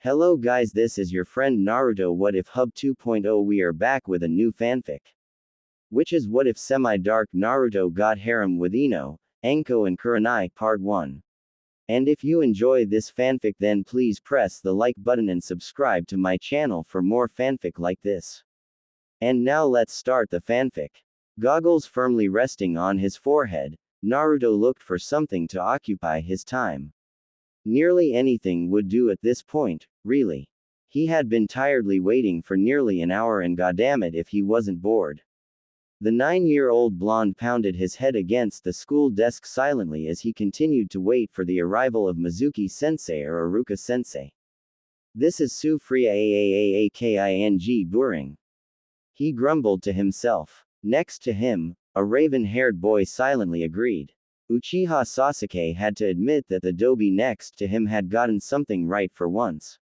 Hello guys, this is your friend Naruto. What if Hub 2.0? We are back with a new fanfic. Which is what if semi-dark Naruto got harem with Ino, Anko and Kurenai Part 1. And if you enjoy this fanfic, then please press the like button and subscribe to my channel for more fanfic like this. And now let's start the fanfic. Goggles firmly resting on his forehead, Naruto looked for something to occupy his time. Nearly anything would do at this point, really. He had been tiredly waiting for nearly an hour, and goddammit if he wasn't bored. The 9-year-old blonde pounded his head against the school desk silently as he continued to wait for the arrival of Mizuki-sensei or Aruka-sensei. This is Sufria boring. He grumbled to himself. Next to him, a raven-haired boy silently agreed. Uchiha Sasuke had to admit that the doby next to him had gotten something right for once.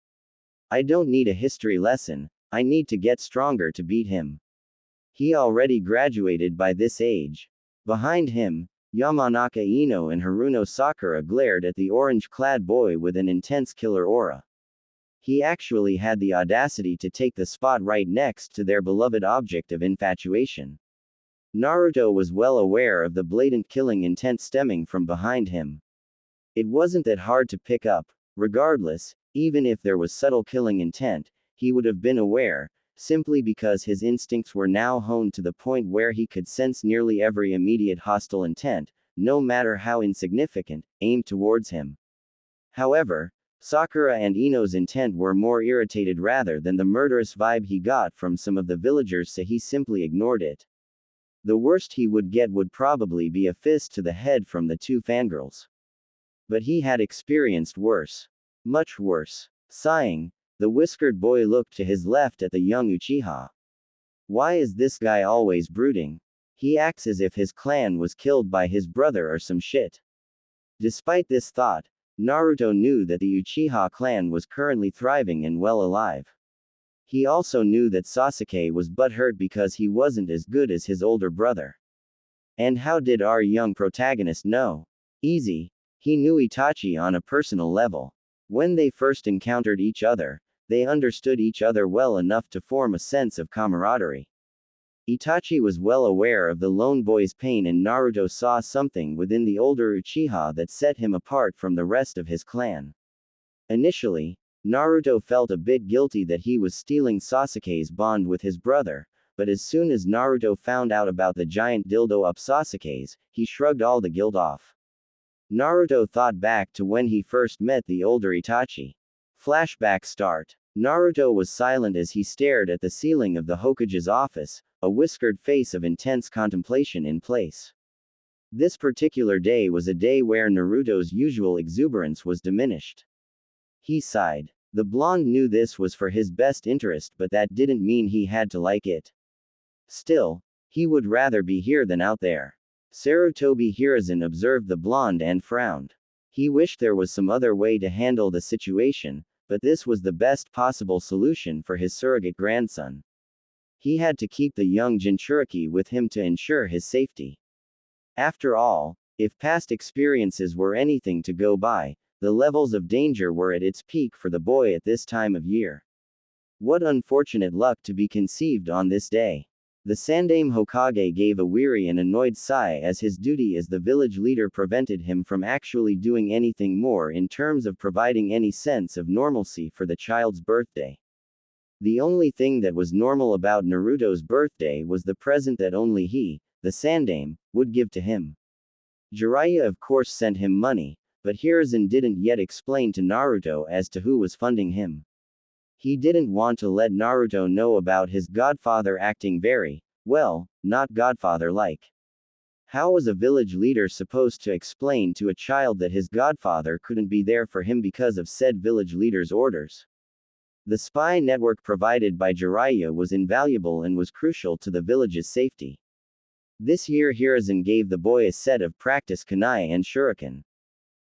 I don't need a history lesson, I need to get stronger to beat him. He already graduated by this age. Behind him, Yamanaka Ino and Haruno Sakura glared at the orange-clad boy with an intense killer aura. He actually had the audacity to take the spot right next to their beloved object of infatuation. Naruto was well aware of the blatant killing intent stemming from behind him. It wasn't that hard to pick up. Regardless, even if there was subtle killing intent, he would have been aware, simply because his instincts were now honed to the point where he could sense nearly every immediate hostile intent, no matter how insignificant, aimed towards him. However, Sakura and Ino's intent were more irritated rather than the murderous vibe he got from some of the villagers, so he simply ignored it. The worst he would get would probably be a fist to the head from the two fangirls. But he had experienced worse. Much worse. Sighing, the whiskered boy looked to his left at the young Uchiha. Why is this guy always brooding? He acts as if his clan was killed by his brother or some shit. Despite this thought, Naruto knew that the Uchiha clan was currently thriving and well alive. He also knew that Sasuke was butthurt because he wasn't as good as his older brother. And how did our young protagonist know? Easy. He knew Itachi on a personal level. When they first encountered each other, they understood each other well enough to form a sense of camaraderie. Itachi was well aware of the lone boy's pain, and Naruto saw something within the older Uchiha that set him apart from the rest of his clan. Initially, Naruto felt a bit guilty that he was stealing Sasuke's bond with his brother, but as soon as Naruto found out about the giant dildo up Sasuke's, he shrugged all the guilt off. Naruto thought back to when he first met the older Itachi. Flashback start. Naruto was silent as he stared at the ceiling of the Hokage's office, a whiskered face of intense contemplation in place. This particular day was a day where Naruto's usual exuberance was diminished. He sighed. The blonde knew this was for his best interest, but that didn't mean he had to like it. Still, he would rather be here than out there. Sarutobi Hiruzen observed the blonde and frowned. He wished there was some other way to handle the situation, but this was the best possible solution for his surrogate grandson. He had to keep the young Jinchuriki with him to ensure his safety. After all, if past experiences were anything to go by, the levels of danger were at its peak for the boy at this time of year. What unfortunate luck to be conceived on this day. The Sandaime Hokage gave a weary and annoyed sigh as his duty as the village leader prevented him from actually doing anything more in terms of providing any sense of normalcy for the child's birthday. The only thing that was normal about Naruto's birthday was the present that only he, the Sandaime, would give to him. Jiraiya of course sent him money, but Hiruzen didn't yet explain to Naruto as to who was funding him. He didn't want to let Naruto know about his godfather acting very, well, not godfather-like. How was a village leader supposed to explain to a child that his godfather couldn't be there for him because of said village leader's orders? The spy network provided by Jiraiya was invaluable and was crucial to the village's safety. This year Hiruzen gave the boy a set of practice kunai and shuriken.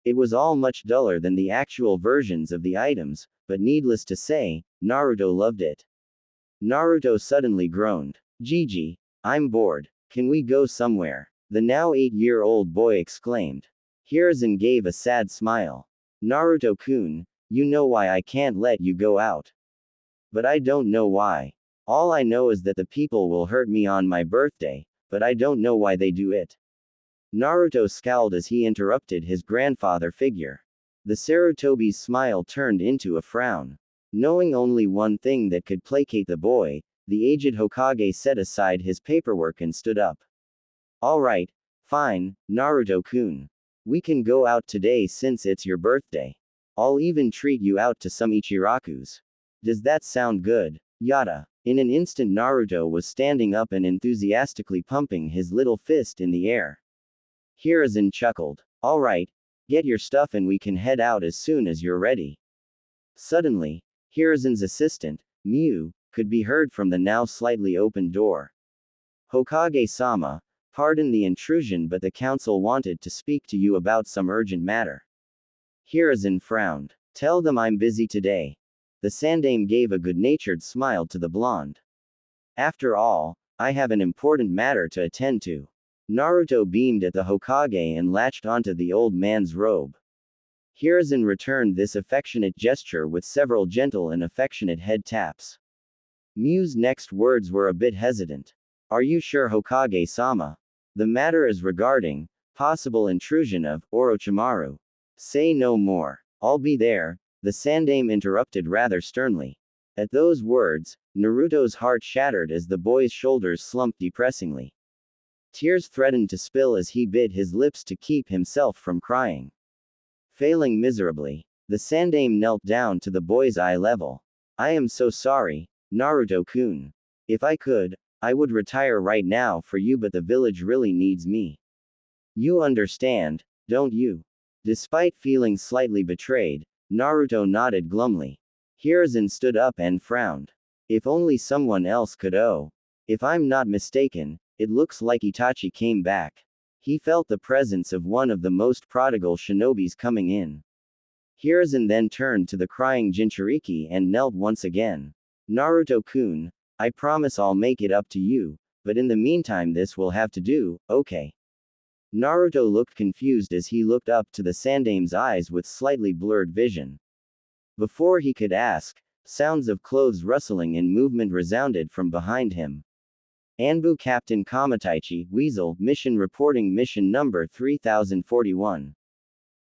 It was all much duller than the actual versions of the items, but needless to say, Naruto loved it. Naruto suddenly groaned. Gigi, I'm bored. Can we go somewhere? The now 8-year-old boy exclaimed. Hiruzen gave a sad smile. Naruto-kun, You know why I can't let you go out. But I don't know why. All I know is that the people will hurt me on my birthday, but I don't know why they do it. Naruto scowled as he interrupted his grandfather figure. The Sarutobi's smile turned into a frown. Knowing only one thing that could placate the boy, the aged Hokage set aside his paperwork and stood up. Alright, fine, Naruto-kun. We can go out today since it's your birthday. I'll even treat you out to some Ichirakus. Does that sound good? Yada. In an instant Naruto was standing up and enthusiastically pumping his little fist in the air. Hiruzen chuckled. Alright, get your stuff and we can head out as soon as you're ready. Suddenly, Hiruzen's assistant, Mew, could be heard from the now slightly opened door. Hokage-sama, pardon the intrusion but the council wanted to speak to you about some urgent matter. Hiruzen frowned. Tell them I'm busy today. The Sandaime gave a good-natured smile to the blonde. After all, I have an important matter to attend to. Naruto beamed at the Hokage and latched onto the old man's robe. Hiruzen returned this affectionate gesture with several gentle and affectionate head taps. Mew's next words were a bit hesitant. Are you sure, Hokage-sama? The matter is regarding possible intrusion of Orochimaru. Say no more. I'll be there, the Sandaime interrupted rather sternly. At those words, Naruto's heart shattered as the boy's shoulders slumped depressingly. Tears threatened to spill as he bit his lips to keep himself from crying. Failing miserably, the Sandaime knelt down to the boy's eye level. I am so sorry, Naruto-kun. If I could, I would retire right now for you, but the village really needs me. You understand, don't you? Despite feeling slightly betrayed, Naruto nodded glumly. Hiruzen stood up and frowned. If only someone else could. If I'm not mistaken, it looks like Itachi came back. He felt the presence of one of the most prodigal shinobis coming in. Hiruzen then turned to the crying Jinchuriki and knelt once again. Naruto-kun, I promise I'll make it up to you, but in the meantime this will have to do, okay? Naruto looked confused as he looked up to the Sandaime's eyes with slightly blurred vision. Before he could ask, sounds of clothes rustling and movement resounded from behind him. Anbu Captain Kamataichi, Weasel, mission reporting mission number 3041.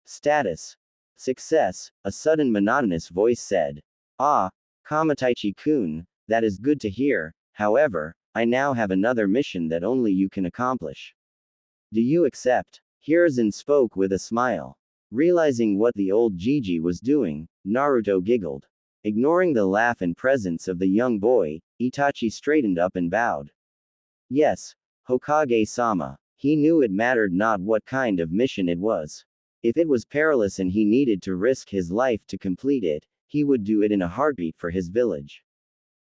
Status. Success, a sudden monotonous voice said. Ah, Kamataichi-kun, that is good to hear, however, I now have another mission that only you can accomplish. Do you accept? Hiruzen spoke with a smile. Realizing what the old Jiji was doing, Naruto giggled. Ignoring the laugh and presence of the young boy, Itachi straightened up and bowed. Yes, Hokage-sama. He knew it mattered not what kind of mission it was. If it was perilous and he needed to risk his life to complete it, he would do it in a heartbeat for his village.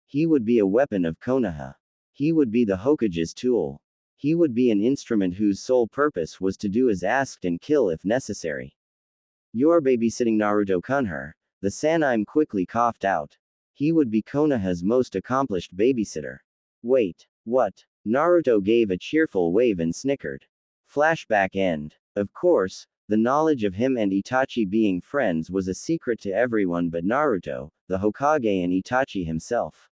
He would be a weapon of Konoha. He would be the Hokage's tool. He would be an instrument whose sole purpose was to do as asked and kill if necessary. You're babysitting Naruto-kun. The Sandaime quickly coughed out. He would be Konoha's most accomplished babysitter. Wait, what? Naruto gave a cheerful wave and snickered. Flashback end. Of course, the knowledge of him and Itachi being friends was a secret to everyone but Naruto, the Hokage and Itachi himself.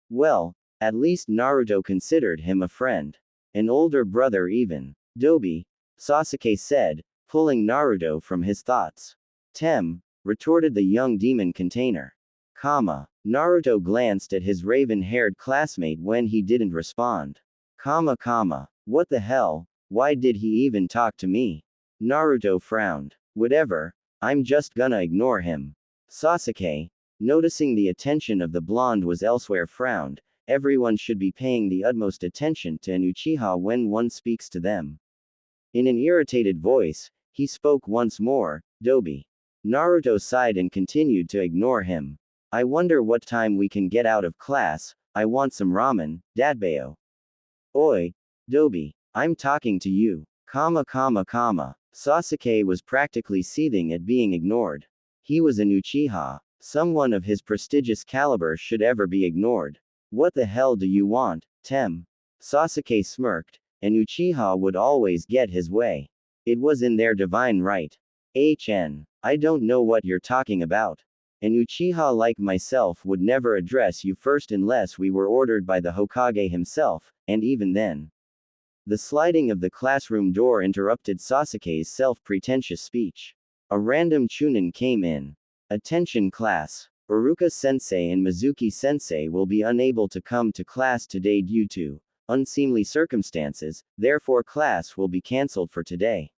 Well, at least Naruto considered him a friend. An older brother even. Dobi, Sasuke said, pulling Naruto from his thoughts. Tem, retorted the young demon container. Naruto glanced at his raven-haired classmate when he didn't respond. What the hell, why did he even talk to me? Naruto frowned. Whatever, I'm just gonna ignore him. Sasuke, noticing the attention of the blonde was elsewhere, frowned. Everyone should be paying the utmost attention to an Uchiha when one speaks to them. In an irritated voice, he spoke once more, Dobi. Naruto sighed and continued to ignore him. I wonder what time we can get out of class, I want some ramen, Dadbeo. Oi, Dobi, I'm talking to you. Sasuke was practically seething at being ignored. He was an Uchiha. Someone of his prestigious caliber should ever be ignored. What the hell do you want, Tem? Sasuke smirked. An Uchiha would always get his way. It was in their divine right. I don't know what you're talking about. An Uchiha like myself would never address you first unless we were ordered by the Hokage himself, and even then. The sliding of the classroom door interrupted Sasuke's self-pretentious speech. A random chunin came in. Attention class. Uruka-sensei and Mizuki-sensei will be unable to come to class today due to unseemly circumstances, therefore class will be cancelled for today.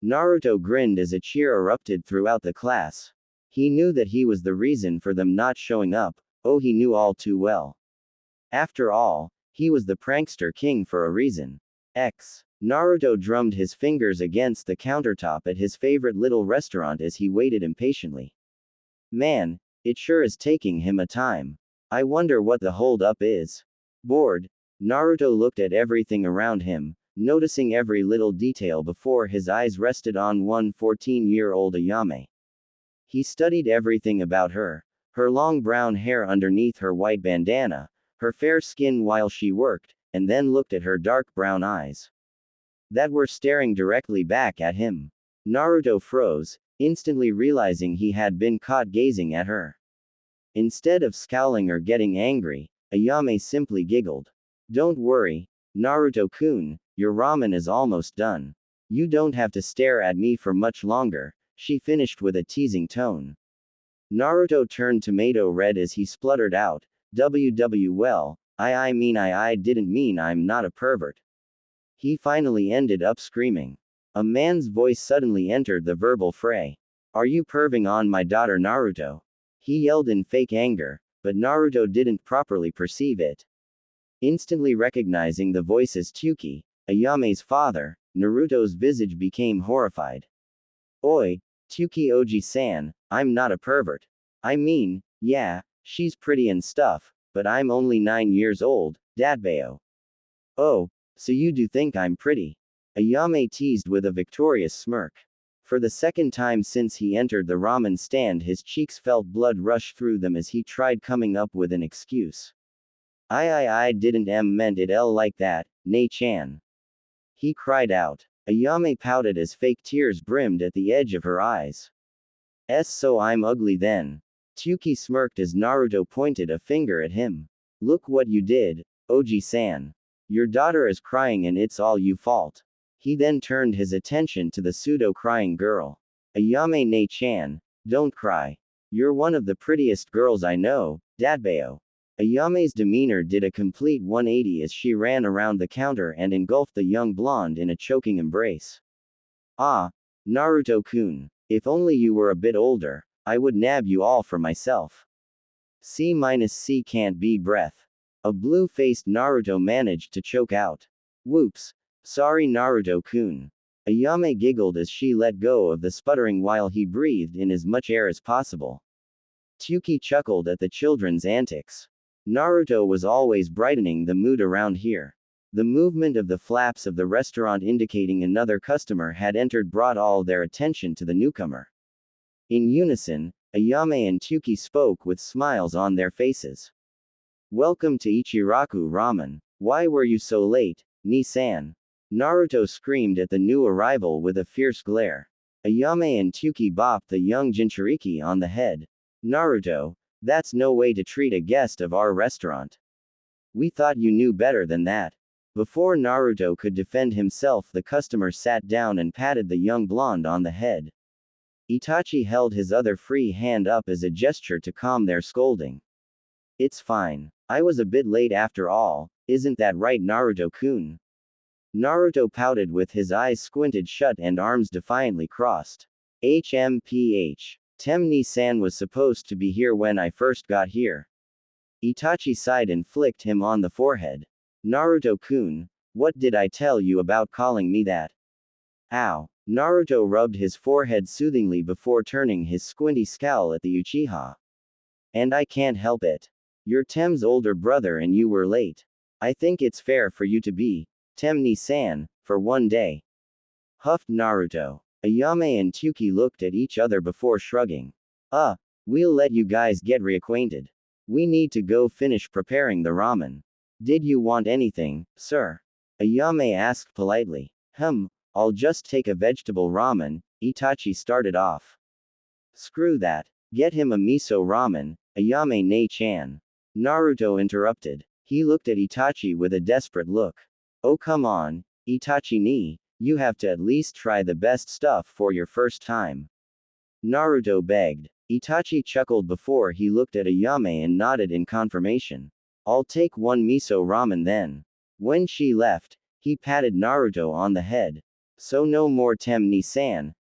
Naruto grinned as a cheer erupted throughout the class. He knew that he was the reason for them not showing up, oh he knew all too well. After all, he was the prankster king for a reason. Naruto drummed his fingers against the countertop at his favorite little restaurant as he waited impatiently. Man, it sure is taking him a time. I wonder what the hold-up is. Bored, Naruto looked at everything around him, noticing every little detail before his eyes rested on one 14-year-old Ayame. He studied everything about her, her long brown hair underneath her white bandana, her fair skin while she worked, and then looked at her dark brown eyes that were staring directly back at him. Naruto froze, instantly realizing he had been caught gazing at her. Instead of scowling or getting angry, Ayame simply giggled. Don't worry, Naruto-kun, your ramen is almost done. You don't have to stare at me for much longer, she finished with a teasing tone. Naruto turned tomato red as he spluttered out, well, I mean I didn't mean I'm not a pervert. He finally ended up screaming. A man's voice suddenly entered the verbal fray. Are you perving on my daughter Naruto? He yelled in fake anger, but Naruto didn't properly perceive it. Instantly recognizing the voice as Tsuki, Ayame's father, Naruto's visage became horrified. Oi, Tsuki Oji-san, I'm not a pervert. I mean, yeah, she's pretty and stuff, but I'm only 9 years old, Dadbao. Oh, so you do think I'm pretty? Ayame teased with a victorious smirk. For the second time since he entered the ramen stand, his cheeks felt blood rush through them as he tried coming up with an excuse. I didn't meant it like that, Nei-chan. He cried out. Ayame pouted as fake tears brimmed at the edge of her eyes. So I'm ugly then. Tsuki smirked as Naruto pointed a finger at him. Look what you did, Oji-san. Your daughter is crying and it's all you fault. He then turned his attention to the pseudo-crying girl. Ayame Nei-chan, don't cry. You're one of the prettiest girls I know, Dadbao. Ayame's demeanor did a complete 180 as she ran around the counter and engulfed the young blonde in a choking embrace. Ah, Naruto-kun, if only you were a bit older, I would nab you all for myself. C can't be breath. A blue-faced Naruto managed to choke out. Whoops. Sorry Naruto-kun. Ayame giggled as she let go of the sputtering while he breathed in as much air as possible. Tsuki chuckled at the children's antics. Naruto was always brightening the mood around here. The movement of the flaps of the restaurant indicating another customer had entered brought all their attention to the newcomer. In unison, Ayame and Tsuki spoke with smiles on their faces. Welcome to Ichiraku Ramen. Why were you so late, Ni-san? Naruto screamed at the new arrival with a fierce glare. Ayame and Tsuki bopped the young Jinchuriki on the head. Naruto, that's no way to treat a guest of our restaurant. We thought you knew better than that. Before Naruto could defend himself, the customer sat down and patted the young blonde on the head. Itachi held his other free hand up as a gesture to calm their scolding. It's fine. I was a bit late after all, isn't that right Naruto-kun? Naruto pouted with his eyes squinted shut and arms defiantly crossed. Ni-san was supposed to be here when I first got here. Itachi sighed and flicked him on the forehead. Naruto-kun, what did I tell you about calling me that? Ow. Naruto rubbed his forehead soothingly before turning his squinty scowl at the Uchiha. And I can't help it. You're Tem's older brother and you were late. I think it's fair for you to be Ni-san, for one day. Huffed Naruto. Ayame and Tsuki looked at each other before shrugging. We'll let you guys get reacquainted. We need to go finish preparing the ramen. Did you want anything, sir? Ayame asked politely. I'll just take a vegetable ramen, Itachi started off. Screw that. Get him a miso ramen, Ayame ne-chan. Naruto interrupted. He looked at Itachi with a desperate look. Oh come on, Itachi ni, you have to at least try the best stuff for your first time. Naruto begged. Itachi chuckled before he looked at Ayame and nodded in confirmation. I'll take one miso ramen then. When she left, he patted Naruto on the head. So no more tem ni-san,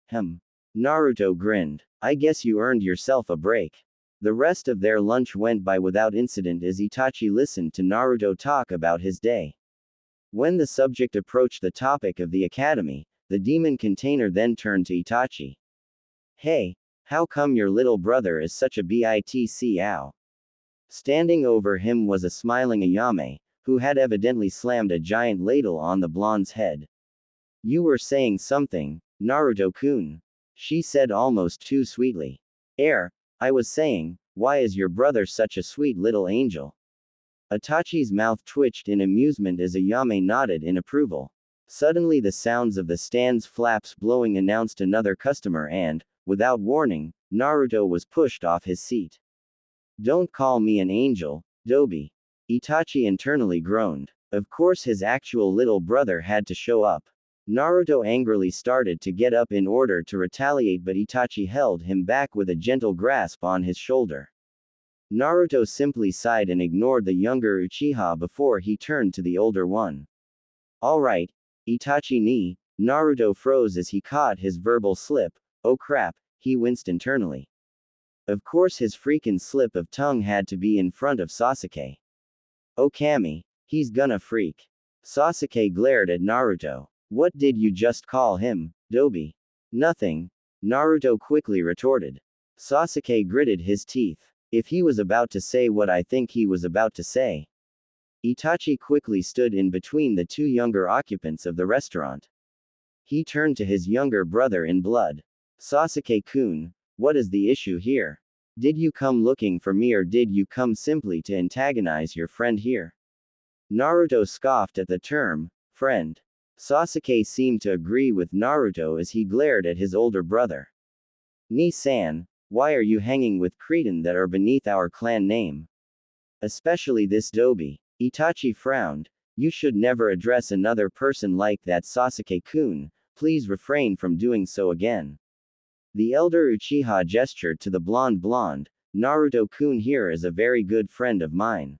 Naruto grinned. I guess you earned yourself a break. The rest of their lunch went by without incident as Itachi listened to Naruto talk about his day. When the subject approached the topic of the academy, the demon container then turned to Itachi. Hey, how come your little brother is such a bitch-ow? Standing over him was a smiling Ayame, who had evidently slammed a giant ladle on the blonde's head. You were saying something, Naruto-kun. She said almost too sweetly. I was saying, why is your brother such a sweet little angel? Itachi's mouth twitched in amusement as Ayame nodded in approval. Suddenly the sounds of the stand's flaps blowing announced another customer and, without warning, Naruto was pushed off his seat. Don't call me an angel, Dobi. Itachi internally groaned. Of course his actual little brother had to show up. Naruto angrily started to get up in order to retaliate, but Itachi held him back with a gentle grasp on his shoulder. Naruto simply sighed and ignored the younger Uchiha before he turned to the older one. Alright, Itachi ni, Naruto froze as he caught his verbal slip. Oh crap, he winced internally. Of course his freaking slip of tongue had to be in front of Sasuke. Oh Kami, he's gonna freak. Sasuke glared at Naruto. What did you just call him, Dobi? Nothing, Naruto quickly retorted. Sasuke gritted his teeth. If he was about to say what I think he was about to say. Itachi quickly stood in between the two younger occupants of the restaurant. He turned to his younger brother in blood. Sasuke-kun, what is the issue here? Did you come looking for me or did you come simply to antagonize your friend here? Naruto scoffed at the term, friend. Sasuke seemed to agree with Naruto as he glared at his older brother. Ni-san, why are you hanging with Cretan that are beneath our clan name? Especially this Dobi. Itachi frowned. You should never address another person like that, Sasuke-kun, please refrain from doing so again. The elder Uchiha gestured to the blonde, Naruto-kun here is a very good friend of mine.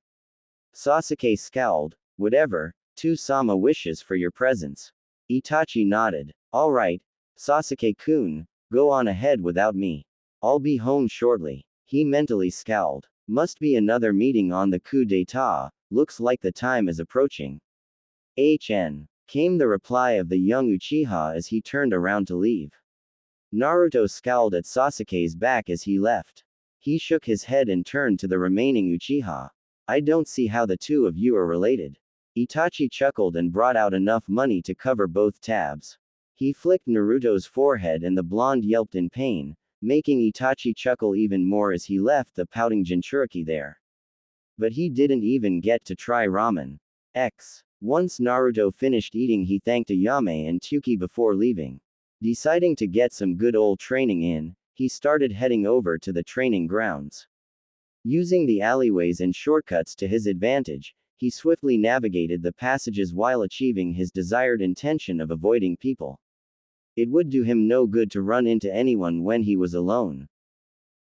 Sasuke scowled. Whatever, Two-sama wishes for your presence. Itachi nodded. Alright, Sasuke-kun, go on ahead without me. I'll be home shortly. He mentally scowled. Must be another meeting on the coup d'etat, looks like the time is approaching. Came the reply of the young Uchiha as he turned around to leave. Naruto scowled at Sasuke's back as he left. He shook his head and turned to the remaining Uchiha. I don't see how the two of you are related. Itachi chuckled and brought out enough money to cover both tabs. He flicked Naruto's forehead and the blonde yelped in pain, making Itachi chuckle even more as he left the pouting Jinchuriki there. But he didn't even get to try ramen. Once Naruto finished eating, he thanked Ayame and Tsuki before leaving. Deciding to get some good old training in, he started heading over to the training grounds. Using the alleyways and shortcuts to his advantage, he swiftly navigated the passages while achieving his desired intention of avoiding people. It would do him no good to run into anyone when he was alone.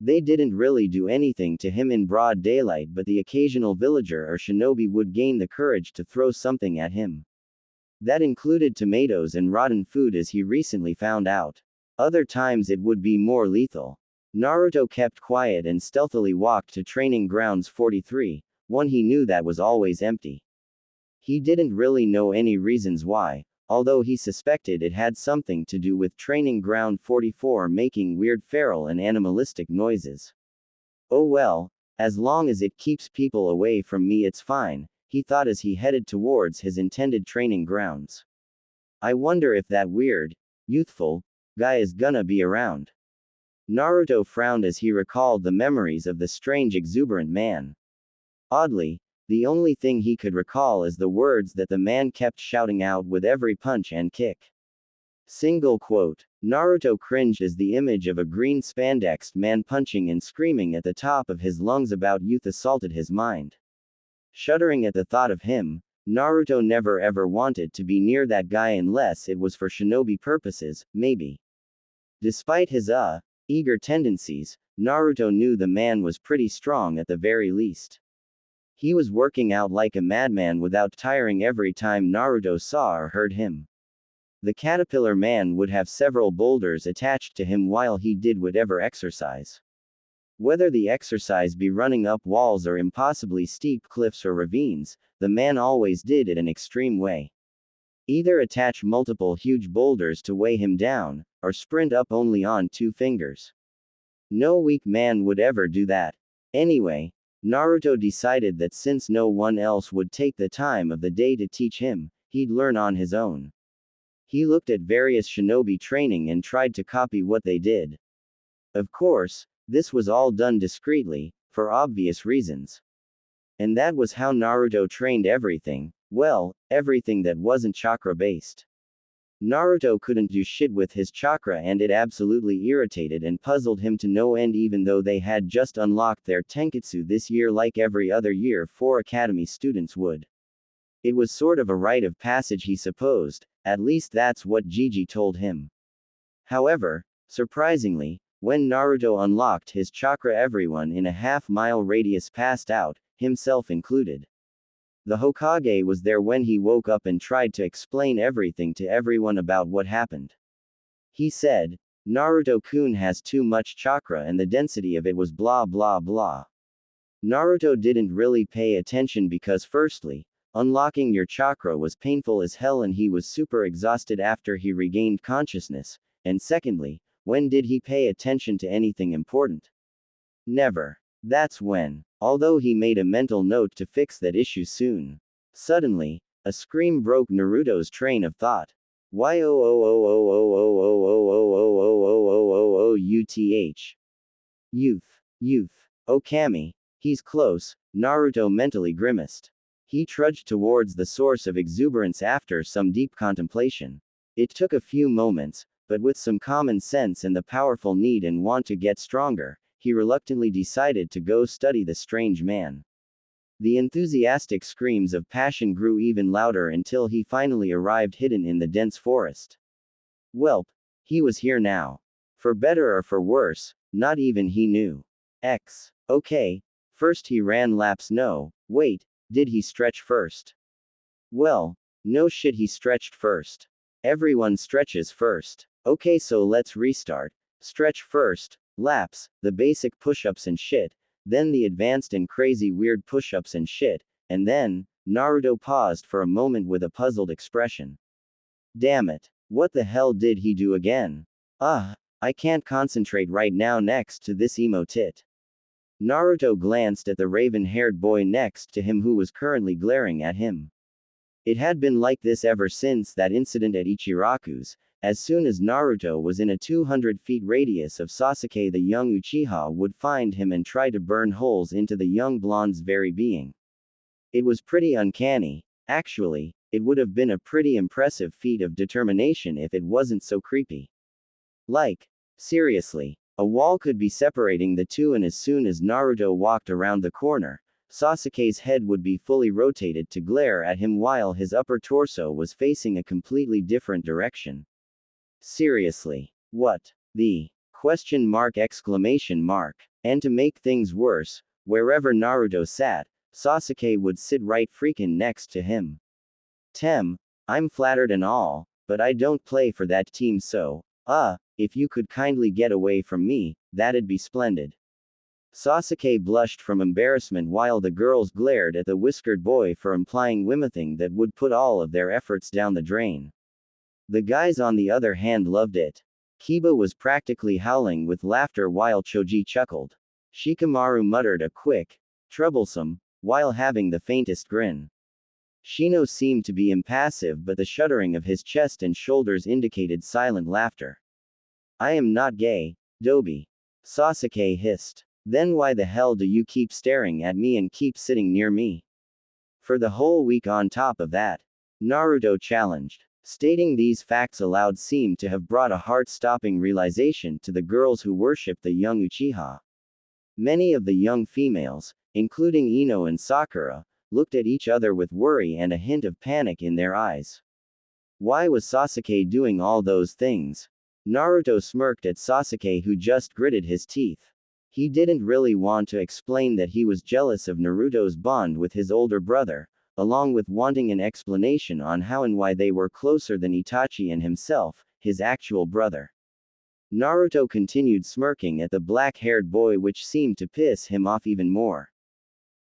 They didn't really do anything to him in broad daylight, but the occasional villager or shinobi would gain the courage to throw something at him. That included tomatoes and rotten food, as he recently found out. Other times it would be more lethal. Naruto kept quiet and stealthily walked to training grounds 43, one he knew that was always empty. He didn't really know any reasons why, although he suspected it had something to do with training ground 44 making weird feral and animalistic noises. Oh well, as long as it keeps people away from me it's fine, he thought as he headed towards his intended training grounds. I wonder if that weird, youthful, guy is gonna be around. Naruto frowned as he recalled the memories of the strange exuberant man. Oddly, the only thing he could recall is the words that the man kept shouting out with every punch and kick. Single quote. Naruto cringed as the image of a green spandexed man punching and screaming at the top of his lungs about youth assaulted his mind. Shuddering at the thought of him, Naruto never ever wanted to be near that guy unless it was for shinobi purposes, maybe. Despite his eager tendencies, Naruto knew the man was pretty strong at the very least. He was working out like a madman without tiring every time Naruto saw or heard him. The caterpillar man would have several boulders attached to him while he did whatever exercise. Whether the exercise be running up walls or impossibly steep cliffs or ravines, the man always did it an extreme way. Either attach multiple huge boulders to weigh him down, or sprint up only on 2 fingers. No weak man would ever do that. Anyway, Naruto decided that since no one else would take the time of the day to teach him, he'd learn on his own. He looked at various shinobi training and tried to copy what they did. Of course, this was all done discreetly, for obvious reasons. And that was how Naruto trained everything, well, everything that wasn't chakra-based. Naruto couldn't do shit with his chakra and it absolutely irritated and puzzled him to no end even though they had just unlocked their tenketsu this year like every other year 4 academy students would. It was sort of a rite of passage he supposed, at least that's what Gigi told him. However, surprisingly, when Naruto unlocked his chakra everyone in a half-mile radius passed out, himself included. The Hokage was there when he woke up and tried to explain everything to everyone about what happened. He said, Naruto-kun has too much chakra and the density of it was blah blah blah. Naruto didn't really pay attention because firstly, unlocking your chakra was painful as hell and he was super exhausted after he regained consciousness, and secondly, when did he pay attention to anything important? Never. That's when. Although he made a mental note to fix that issue soon. Suddenly, a scream broke Naruto's train of thought. Youth. Youth. Oh Kami. He's close, Naruto mentally grimaced. He trudged towards the source of exuberance after some deep contemplation. It took a few moments, but with some common sense and the powerful need and want to get stronger, he reluctantly decided to go study the strange man. The enthusiastic screams of passion grew even louder until he finally arrived hidden in the dense forest. Welp, he was here now. For better or for worse, not even he knew. Okay, first he ran laps no, wait, did he stretch first? Well, no shit he stretched first. Everyone stretches first. Okay so let's restart. Stretch first, laps, the basic push-ups and shit, then the advanced and crazy weird push-ups and shit, and then, Naruto paused for a moment with a puzzled expression. Damn it. What the hell did he do again? I can't concentrate right now next to this emo tit. Naruto glanced at the raven-haired boy next to him who was currently glaring at him. It had been like this ever since that incident at Ichiraku's. As soon as Naruto was in a 200 feet radius of Sasuke, the young Uchiha would find him and try to burn holes into the young blonde's very being. It was pretty uncanny. Actually, it would have been a pretty impressive feat of determination if it wasn't so creepy. Like, seriously, a wall could be separating the two and as soon as Naruto walked around the corner, Sasuke's head would be fully rotated to glare at him while his upper torso was facing a completely different direction. Seriously. What? The question mark exclamation mark. And to make things worse, wherever Naruto sat, Sasuke would sit right freaking next to him. I'm flattered and all, but I don't play for that team so, if you could kindly get away from me, that'd be splendid. Sasuke blushed from embarrassment while the girls glared at the whiskered boy for implying whimithing that would put all of their efforts down the drain. The guys on the other hand loved it. Kiba was practically howling with laughter while Choji chuckled. Shikamaru muttered a quick, troublesome, while having the faintest grin. Shino seemed to be impassive but the shuddering of his chest and shoulders indicated silent laughter. I am not gay, Dobi. Sasuke hissed. Then why the hell do you keep staring at me and keep sitting near me? For the whole week on top of that? Naruto challenged. Stating these facts aloud seemed to have brought a heart-stopping realization to the girls who worshipped the young Uchiha. Many of the young females, including Ino and Sakura, looked at each other with worry and a hint of panic in their eyes. Why was Sasuke doing all those things? Naruto smirked at Sasuke, who just gritted his teeth. He didn't really want to explain that he was jealous of Naruto's bond with his older brother, along with wanting an explanation on how and why they were closer than Itachi and himself, his actual brother. Naruto continued smirking at the black-haired boy, which seemed to piss him off even more.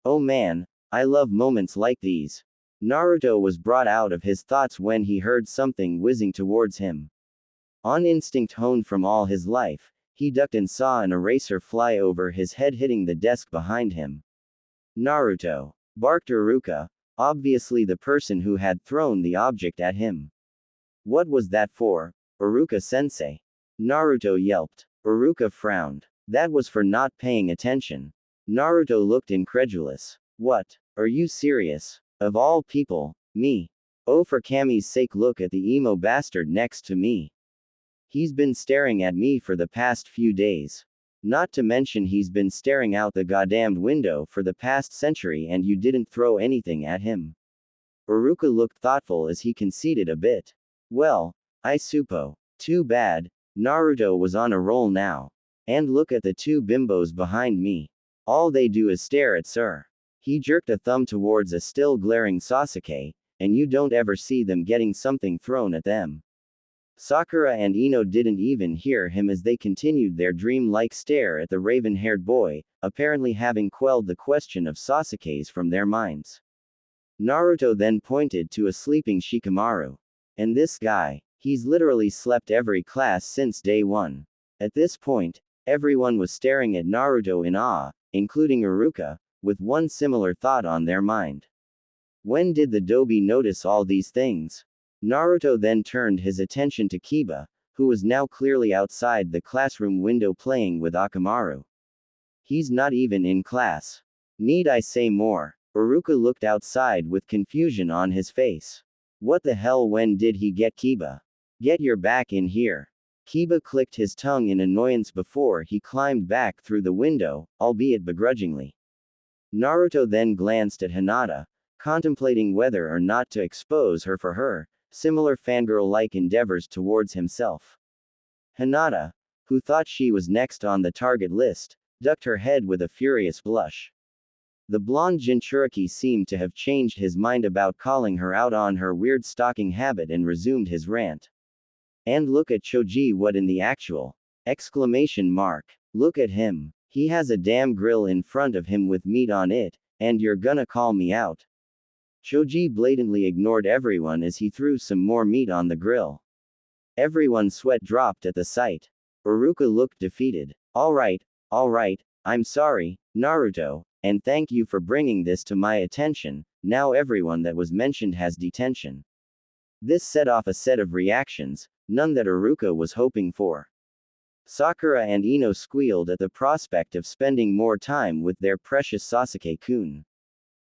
Oh man, I love moments like these. Naruto was brought out of his thoughts when he heard something whizzing towards him. On instinct honed from all his life, he ducked and saw an eraser fly over his head, hitting the desk behind him. Naruto! Barked Iruka, obviously the person who had thrown the object at him. What was that for, Iruka-sensei? Naruto yelped. Iruka frowned. That was for not paying attention. Naruto looked incredulous. What? Are you serious? Of all people, me. Oh, for Kami's sake, look at the emo bastard next to me. He's been staring at me for the past few days. Not to mention he's been staring out the goddamned window for the past century, and you didn't throw anything at him. Iruka looked thoughtful as he conceded a bit. Well, I suppose. Too bad. Naruto was on a roll now. And look at the two bimbos behind me. All they do is stare at sir. He jerked a thumb towards a still glaring Sasuke, and you don't ever see them getting something thrown at them. Sakura and Ino didn't even hear him as they continued their dream-like stare at the raven-haired boy, apparently having quelled the question of Sasuke's from their minds. Naruto then pointed to a sleeping Shikamaru. And this guy, he's literally slept every class since day one. At this point, everyone was staring at Naruto in awe, including Iruka, with one similar thought on their mind. When did the Dobi notice all these things? Naruto then turned his attention to Kiba, who was now clearly outside the classroom window playing with Akamaru. He's not even in class. Need I say more? Iruka looked outside with confusion on his face. What the hell, when did he get Kiba? Get your back in here. Kiba clicked his tongue in annoyance before he climbed back through the window, albeit begrudgingly. Naruto then glanced at Hinata, contemplating whether or not to expose her for her similar fangirl-like endeavors towards himself. Hinata, who thought she was next on the target list, ducked her head with a furious blush. The blonde Jinchuriki seemed to have changed his mind about calling her out on her weird stalking habit and resumed his rant. And look at Choji, what in the actual? Exclamation mark. Look at him. He has a damn grill in front of him with meat on it, and you're gonna call me out? Choji blatantly ignored everyone as he threw some more meat on the grill. Everyone's sweat dropped at the sight. Iruka looked defeated. Alright, I'm sorry, Naruto, and thank you for bringing this to my attention. Now everyone that was mentioned has detention. This set off a set of reactions, none that Iruka was hoping for. Sakura and Ino squealed at the prospect of spending more time with their precious Sasuke-kun.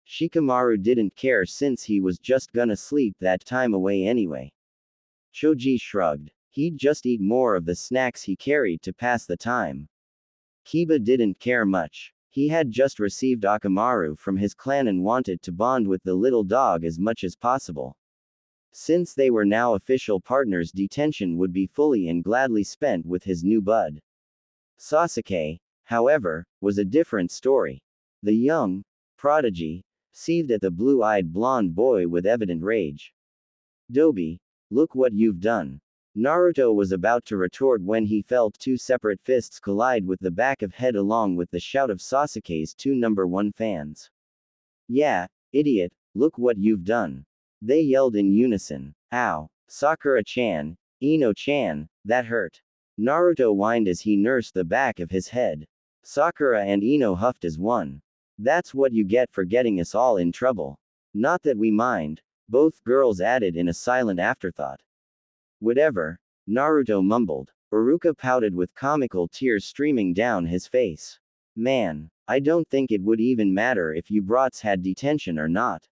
Shikamaru didn't care since he was just gonna sleep that time away anyway. Choji shrugged. He'd just eat more of the snacks he carried to pass the time. Kiba didn't care much. He had just received Akamaru from his clan and wanted to bond with the little dog as much as possible. Since they were now official partners, detention would be fully and gladly spent with his new bud. Sasuke, however, was a different story. The young prodigy seethed at the blue-eyed blonde boy with evident rage. Dobi, look what you've done. Naruto was about to retort when he felt two separate fists collide with the back of head along with the shout of Sasuke's two #1 fans. Yeah, idiot, look what you've done. They yelled in unison. Ow. Sakura-chan, Ino-chan, that hurt. Naruto whined as he nursed the back of his head. Sakura and Ino huffed as one. That's what you get for getting us all in trouble. Not that we mind, both girls added in a silent afterthought. Whatever, Naruto mumbled. Iruka pouted with comical tears streaming down his face. Man, I don't think it would even matter if you brats had detention or not.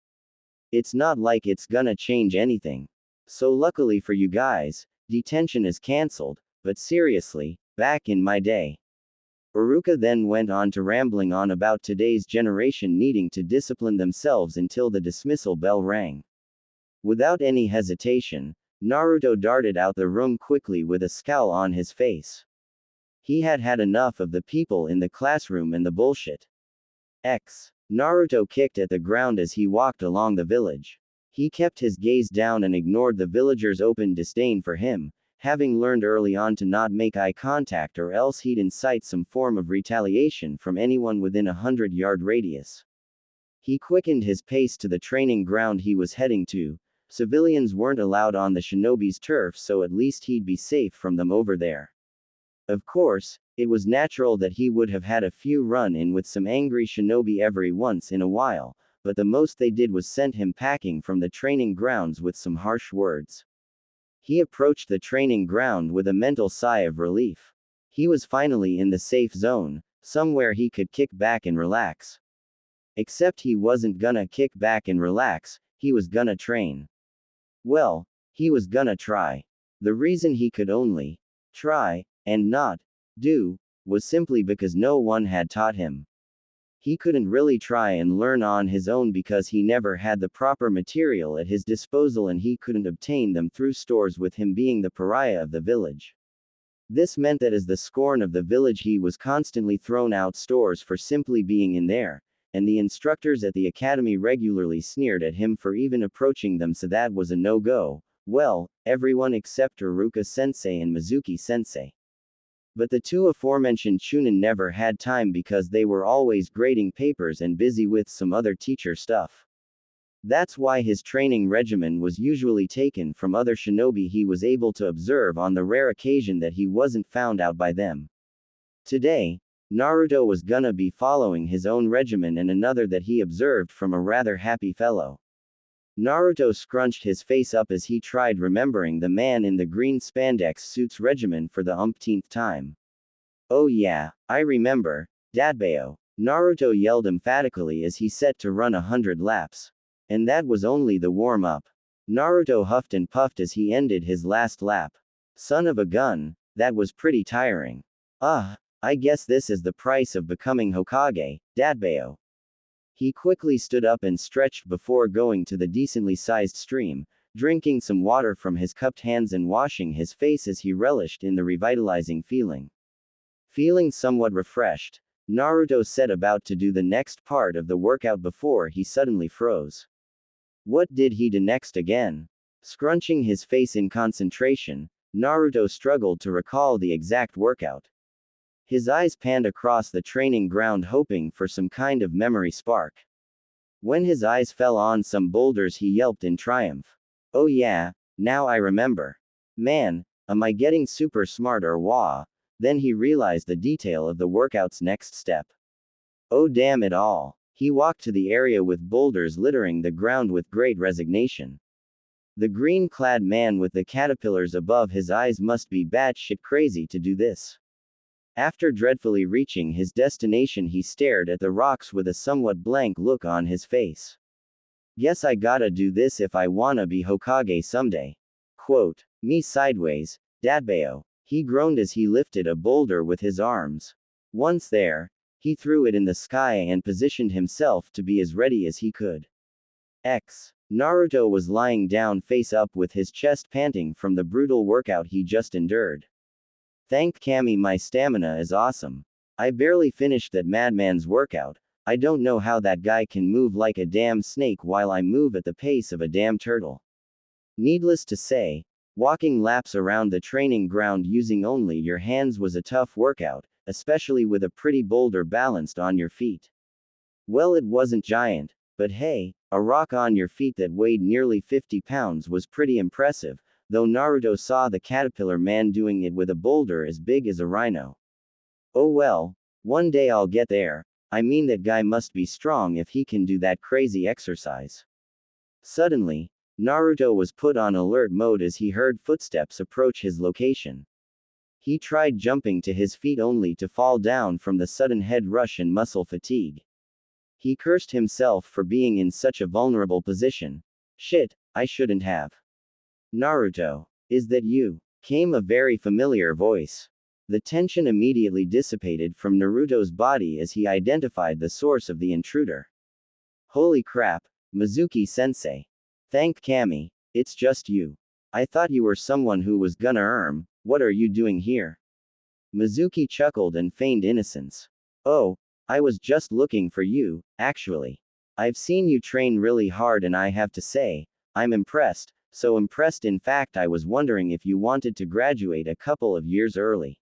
It's not like it's gonna change anything. So luckily for you guys, detention is cancelled, but seriously, back in my day. Iruka then went on to rambling on about today's generation needing to discipline themselves until the dismissal bell rang. Without any hesitation, Naruto darted out the room quickly with a scowl on his face. He had had enough of the people in the classroom and the bullshit. Naruto kicked at the ground as he walked along the village. He kept his gaze down and ignored the villagers' open disdain for him, having learned early on to not make eye contact or else he'd incite some form of retaliation from anyone within a 100-yard radius. He quickened his pace to the training ground he was heading to. Civilians weren't allowed on the shinobi's turf, so at least he'd be safe from them over there. Of course, it was natural that he would have had a few run-in with some angry shinobi every once in a while, but the most they did was send him packing from the training grounds with some harsh words. He approached the training ground with a mental sigh of relief. He was finally in the safe zone, somewhere he could kick back and relax. Except he wasn't gonna kick back and relax, he was gonna train. Well, he was gonna try. The reason he could only try and not do was simply because no one had taught him. He couldn't really try and learn on his own because he never had the proper material at his disposal and he couldn't obtain them through stores, with him being the pariah of the village. This meant that as the scorn of the village he was constantly thrown out stores for simply being in there, and the instructors at the academy regularly sneered at him for even approaching them, so that was a no-go. Well, everyone except Iruka-sensei and Mizuki-sensei. But the two aforementioned chunin never had time because they were always grading papers and busy with some other teacher stuff. That's why his training regimen was usually taken from other shinobi he was able to observe on the rare occasion that he wasn't found out by them. Today, Naruto was gonna be following his own regimen and another that he observed from a rather happy fellow. Naruto scrunched his face up as he tried remembering the man in the green spandex suit's regimen for the umpteenth time. Oh yeah, I remember, Dadbao. Naruto yelled emphatically as he set to run 100 laps. And that was only the warm-up. Naruto huffed and puffed as he ended his last lap. Son of a gun, that was pretty tiring. I guess this is the price of becoming Hokage, Dadbao. He quickly stood up and stretched before going to the decently sized stream, drinking some water from his cupped hands and washing his face as he relished in the revitalizing feeling. Feeling somewhat refreshed, Naruto set about to do the next part of the workout before he suddenly froze. What did he do next again? Scrunching his face in concentration, Naruto struggled to recall the exact workout. His eyes panned across the training ground hoping for some kind of memory spark. When his eyes fell on some boulders he yelped in triumph. Oh yeah, now I remember. Man, am I getting super smart or wah? Then he realized the detail of the workout's next step. Oh damn it all. He walked to the area with boulders littering the ground with great resignation. The green-clad man with the caterpillars above his eyes must be batshit crazy to do this. After dreadfully reaching his destination he stared at the rocks with a somewhat blank look on his face. Guess I gotta do this if I wanna be Hokage someday. Quote, me sideways, Dadbao. He groaned as he lifted a boulder with his arms. Once there, he threw it in the sky and positioned himself to be as ready as he could. Naruto was lying down face up with his chest panting from the brutal workout he just endured. Thank Kami, my stamina is awesome. I barely finished that madman's workout. I don't know how that guy can move like a damn snake while I move at the pace of a damn turtle. Needless to say, walking laps around the training ground using only your hands was a tough workout, especially with a pretty boulder balanced on your feet. Well, it wasn't giant, but hey, a rock on your feet that weighed nearly 50 pounds was pretty impressive, though Naruto saw the caterpillar man doing it with a boulder as big as a rhino. Oh well, one day I'll get there. I mean, that guy must be strong if he can do that crazy exercise. Suddenly, Naruto was put on alert mode as he heard footsteps approach his location. He tried jumping to his feet only to fall down from the sudden head rush and muscle fatigue. He cursed himself for being in such a vulnerable position. Shit, I shouldn't have. Naruto. Is that you? Came a very familiar voice. The tension immediately dissipated from Naruto's body as he identified the source of the intruder. Holy crap, Mizuki-sensei. Thank Kami, it's just you. I thought you were someone who was gonna what are you doing here? Mizuki chuckled and feigned innocence. Oh, I was just looking for you, actually. I've seen you train really hard and I have to say, I'm impressed, so impressed in fact I was wondering if you wanted to graduate a couple of years early.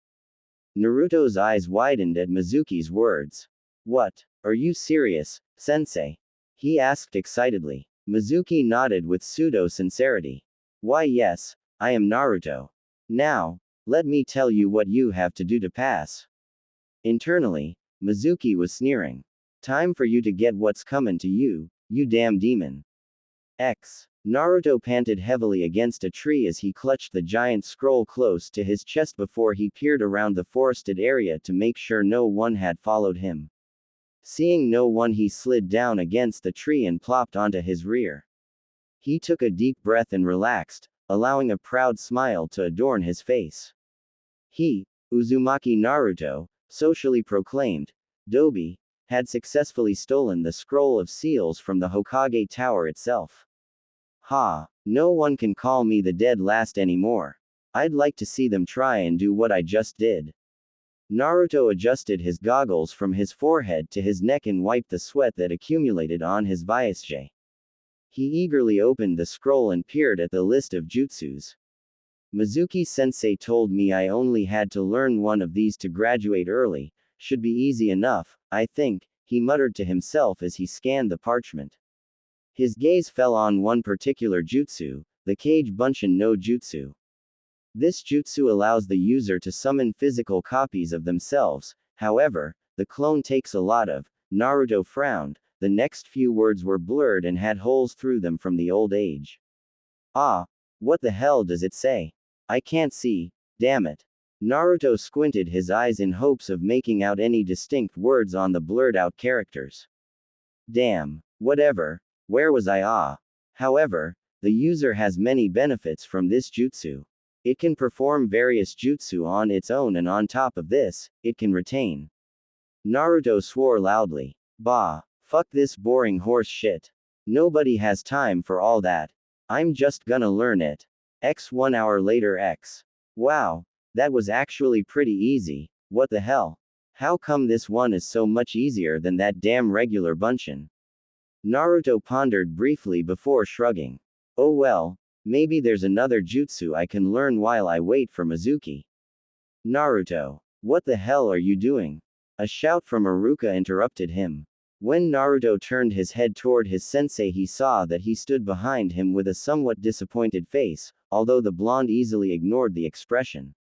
Naruto's eyes widened at Mizuki's words. What? Are you serious, sensei? He asked excitedly. Mizuki nodded with pseudo-sincerity. Why yes, I am Naruto. Now, let me tell you what you have to do to pass. Internally, Mizuki was sneering. Time for you to get what's coming to you, you damn demon. Naruto panted heavily against a tree as he clutched the giant scroll close to his chest before he peered around the forested area to make sure no one had followed him. Seeing no one, he slid down against the tree and plopped onto his rear. He took a deep breath and relaxed, allowing a proud smile to adorn his face. He, Uzumaki Naruto, socially proclaimed, Dobi, had successfully stolen the scroll of seals from the Hokage Tower itself. Ha, no one can call me the dead last anymore. I'd like to see them try and do what I just did. Naruto adjusted his goggles from his forehead to his neck and wiped the sweat that accumulated on his visage. He eagerly opened the scroll and peered at the list of jutsus. Mizuki-sensei told me I only had to learn one of these to graduate early. Should be easy enough, I think, he muttered to himself as he scanned the parchment. His gaze fell on one particular jutsu, the Kage Bunshin no Jutsu. This jutsu allows the user to summon physical copies of themselves, however, the clone takes a lot of. Naruto frowned, the next few words were blurred and had holes through them from the old age. Ah, what the hell does it say? I can't see, damn it. Naruto squinted his eyes in hopes of making out any distinct words on the blurred out characters. Damn, whatever, where was I? However, the user has many benefits from this jutsu. It can perform various jutsu on its own, and on top of this, it can retain. Naruto swore loudly. Bah, fuck this boring horse shit. Nobody has time for all that. I'm just gonna learn it. 1 hour later. Wow, that was actually pretty easy, what the hell? How come this one is so much easier than that damn regular Bunshin? Naruto pondered briefly before shrugging. Oh well, maybe there's another jutsu I can learn while I wait for Mizuki. Naruto, what the hell are you doing? A shout from Iruka interrupted him. When Naruto turned his head toward his sensei, he saw that he stood behind him with a somewhat disappointed face, although the blonde easily ignored the expression.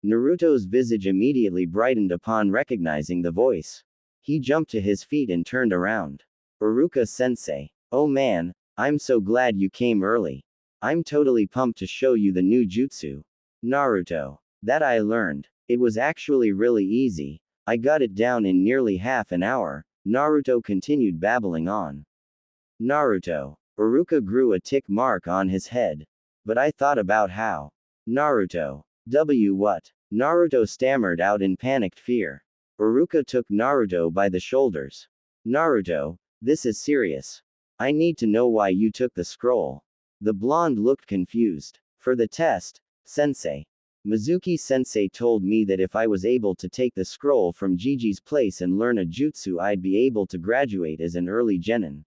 Naruto's visage immediately brightened upon recognizing the voice. He jumped to his feet and turned around. Iruka-sensei. Oh man, I'm so glad you came early. I'm totally pumped to show you the new jutsu. Naruto. That I learned. It was actually really easy. I got it down in nearly half an hour. Naruto continued babbling on. Naruto. Iruka grew a tick mark on his head. But I thought about how. Naruto. What? Naruto stammered out in panicked fear. Iruka took Naruto by the shoulders. Naruto, this is serious. I need to know why you took the scroll. The blonde looked confused. For the test, sensei. Mizuki-sensei told me that if I was able to take the scroll from Gigi's place and learn a jutsu, I'd be able to graduate as an early genin.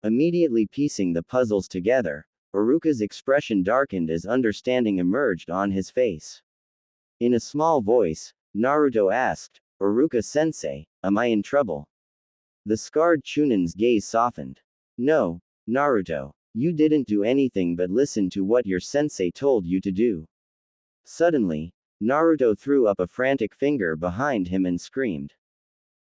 Immediately piecing the puzzles together, Iruka's expression darkened as understanding emerged on his face. In a small voice, Naruto asked, Iruka-sensei, am I in trouble? The scarred Chunin's gaze softened. No, Naruto, you didn't do anything but listen to what your sensei told you to do. Suddenly, Naruto threw up a frantic finger behind him and screamed.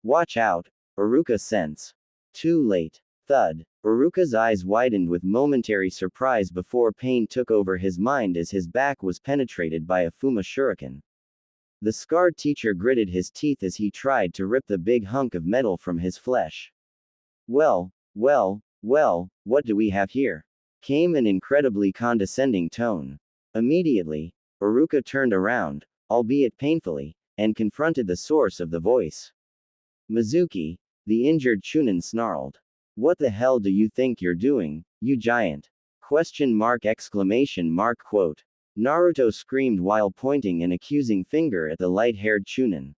Watch out, Iruka-sense. Too late. Thud. Iruka's eyes widened with momentary surprise before pain took over his mind as his back was penetrated by a Fuma shuriken. The scarred teacher gritted his teeth as he tried to rip the big hunk of metal from his flesh. Well, what do we have here? came an incredibly condescending tone. Immediately, Iruka turned around, albeit painfully, and confronted the source of the voice. Mizuki, the injured Chunin snarled. What the hell do you think you're doing, you giant? Question mark exclamation mark quote. Naruto screamed while pointing an accusing finger at the light-haired Chunin.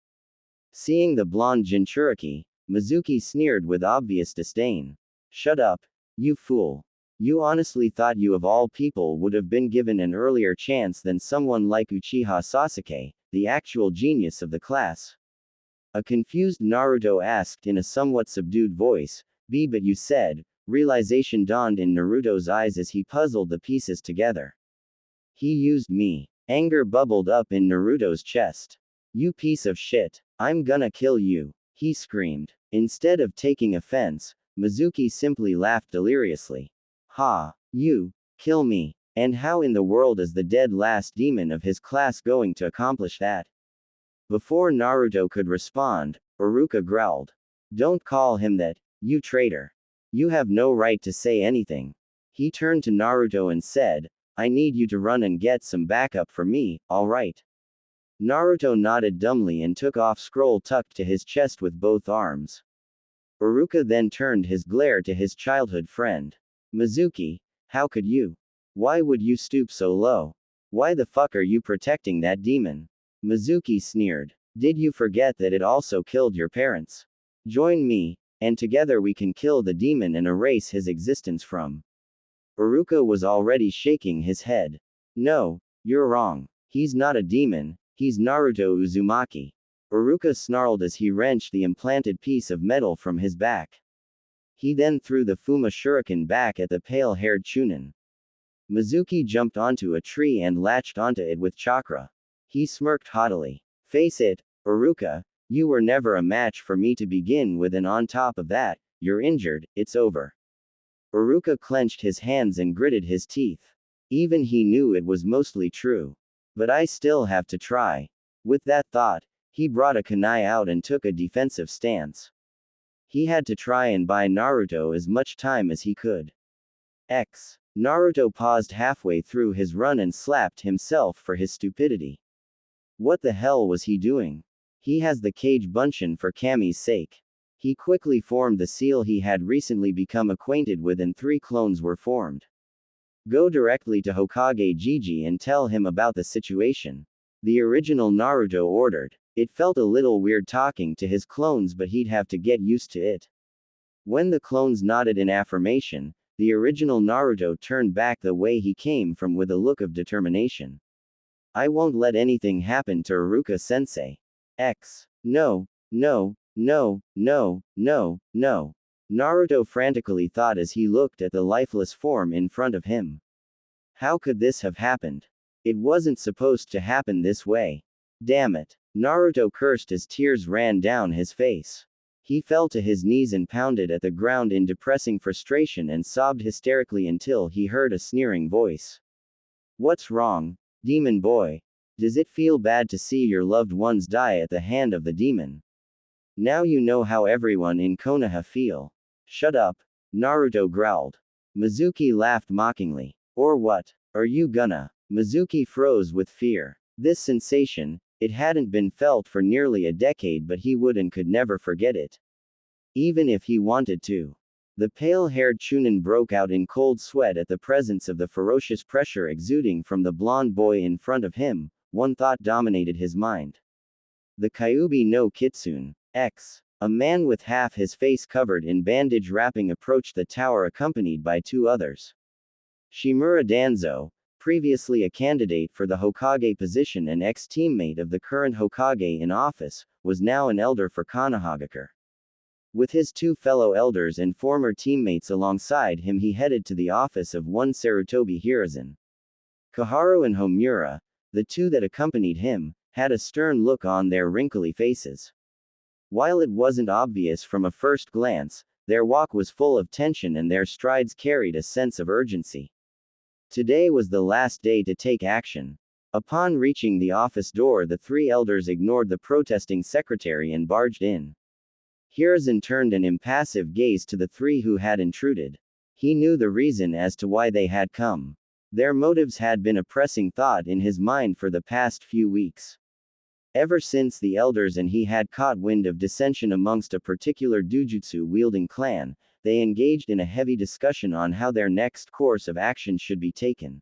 Seeing the blonde Jinchuriki, Mizuki sneered with obvious disdain. Shut up, you fool. You honestly thought you of all people would have been given an earlier chance than someone like Uchiha Sasuke, the actual genius of the class? A confused Naruto asked in a somewhat subdued voice, but you said, realization dawned in Naruto's eyes as he puzzled the pieces together. He used me. Anger bubbled up in Naruto's chest. You piece of shit. I'm gonna kill you, he screamed. Instead of taking offense, Mizuki simply laughed deliriously. Ha, you, kill me. And how in the world is the dead last demon of his class going to accomplish that? Before Naruto could respond, Iruka growled. Don't call him that, you traitor. You have no right to say anything. He turned to Naruto and said, I need you to run and get some backup for me, alright? Naruto nodded dumbly and took off scroll tucked to his chest with both arms. Iruka then turned his glare to his childhood friend. Mizuki, how could you? Why would you stoop so low? Why the fuck are you protecting that demon? Mizuki sneered. Did you forget that it also killed your parents? Join me, and together we can kill the demon and erase his existence from. Iruka was already shaking his head. No, you're wrong. He's not a demon, he's Naruto Uzumaki. Iruka snarled as he wrenched the implanted piece of metal from his back. He then threw the Fuma Shuriken back at the pale-haired Chunin. Mizuki jumped onto a tree and latched onto it with chakra. He smirked haughtily. Face it, Iruka, you were never a match for me to begin with, and on top of that, you're injured, it's over. Iruka clenched his hands and gritted his teeth. Even he knew it was mostly true. But I still have to try. With that thought, he brought a kunai out and took a defensive stance. He had to try and buy Naruto as much time as he could. Naruto paused halfway through his run and slapped himself for his stupidity. What the hell was he doing? He has the Kage Bunshin for Kami's sake. He quickly formed the seal he had recently become acquainted with, and 3 clones were formed. Go directly to Hokage Gigi and tell him about the situation. The original Naruto ordered. It felt a little weird talking to his clones, but he'd have to get used to it. When the clones nodded in affirmation, the original Naruto turned back the way he came from with a look of determination. I won't let anything happen to Iruka-sensei. No, no, no, no, no, no. Naruto frantically thought as he looked at the lifeless form in front of him. How could this have happened? It wasn't supposed to happen this way. Damn it. Naruto cursed as tears ran down his face. He fell to his knees and pounded at the ground in depressing frustration and sobbed hysterically until he heard a sneering voice. What's wrong, demon boy? Does it feel bad to see your loved ones die at the hand of the demon? Now you know how everyone in Konoha feel. Shut up, Naruto growled. Mizuki laughed mockingly. Or what? Are you gonna? Mizuki froze with fear. This sensation, it hadn't been felt for nearly a decade, but he would and could never forget it. Even if he wanted to. The pale-haired Chunin broke out in cold sweat at the presence of the ferocious pressure exuding from the blonde boy in front of him. One thought dominated his mind. The Kyuubi no Kitsune. A man with half his face covered in bandage wrapping approached the tower accompanied by 2 others. Shimura Danzo, previously a candidate for the Hokage position and ex-teammate of the current Hokage in office, was now an elder for Konohagakure. With his 2 fellow elders and former teammates alongside him, he headed to the office of one Sarutobi Hiruzen. Koharu and Homura, the 2 that accompanied him, had a stern look on their wrinkly faces. While it wasn't obvious from a first glance, their walk was full of tension and their strides carried a sense of urgency. Today was the last day to take action. Upon reaching the office door, the 3 elders ignored the protesting secretary and barged in. Hiruzen turned an impassive gaze to the 3 who had intruded. He knew the reason as to why they had come. Their motives had been a pressing thought in his mind for the past few weeks. Ever since the elders and he had caught wind of dissension amongst a particular Dujutsu-wielding clan, they engaged in a heavy discussion on how their next course of action should be taken.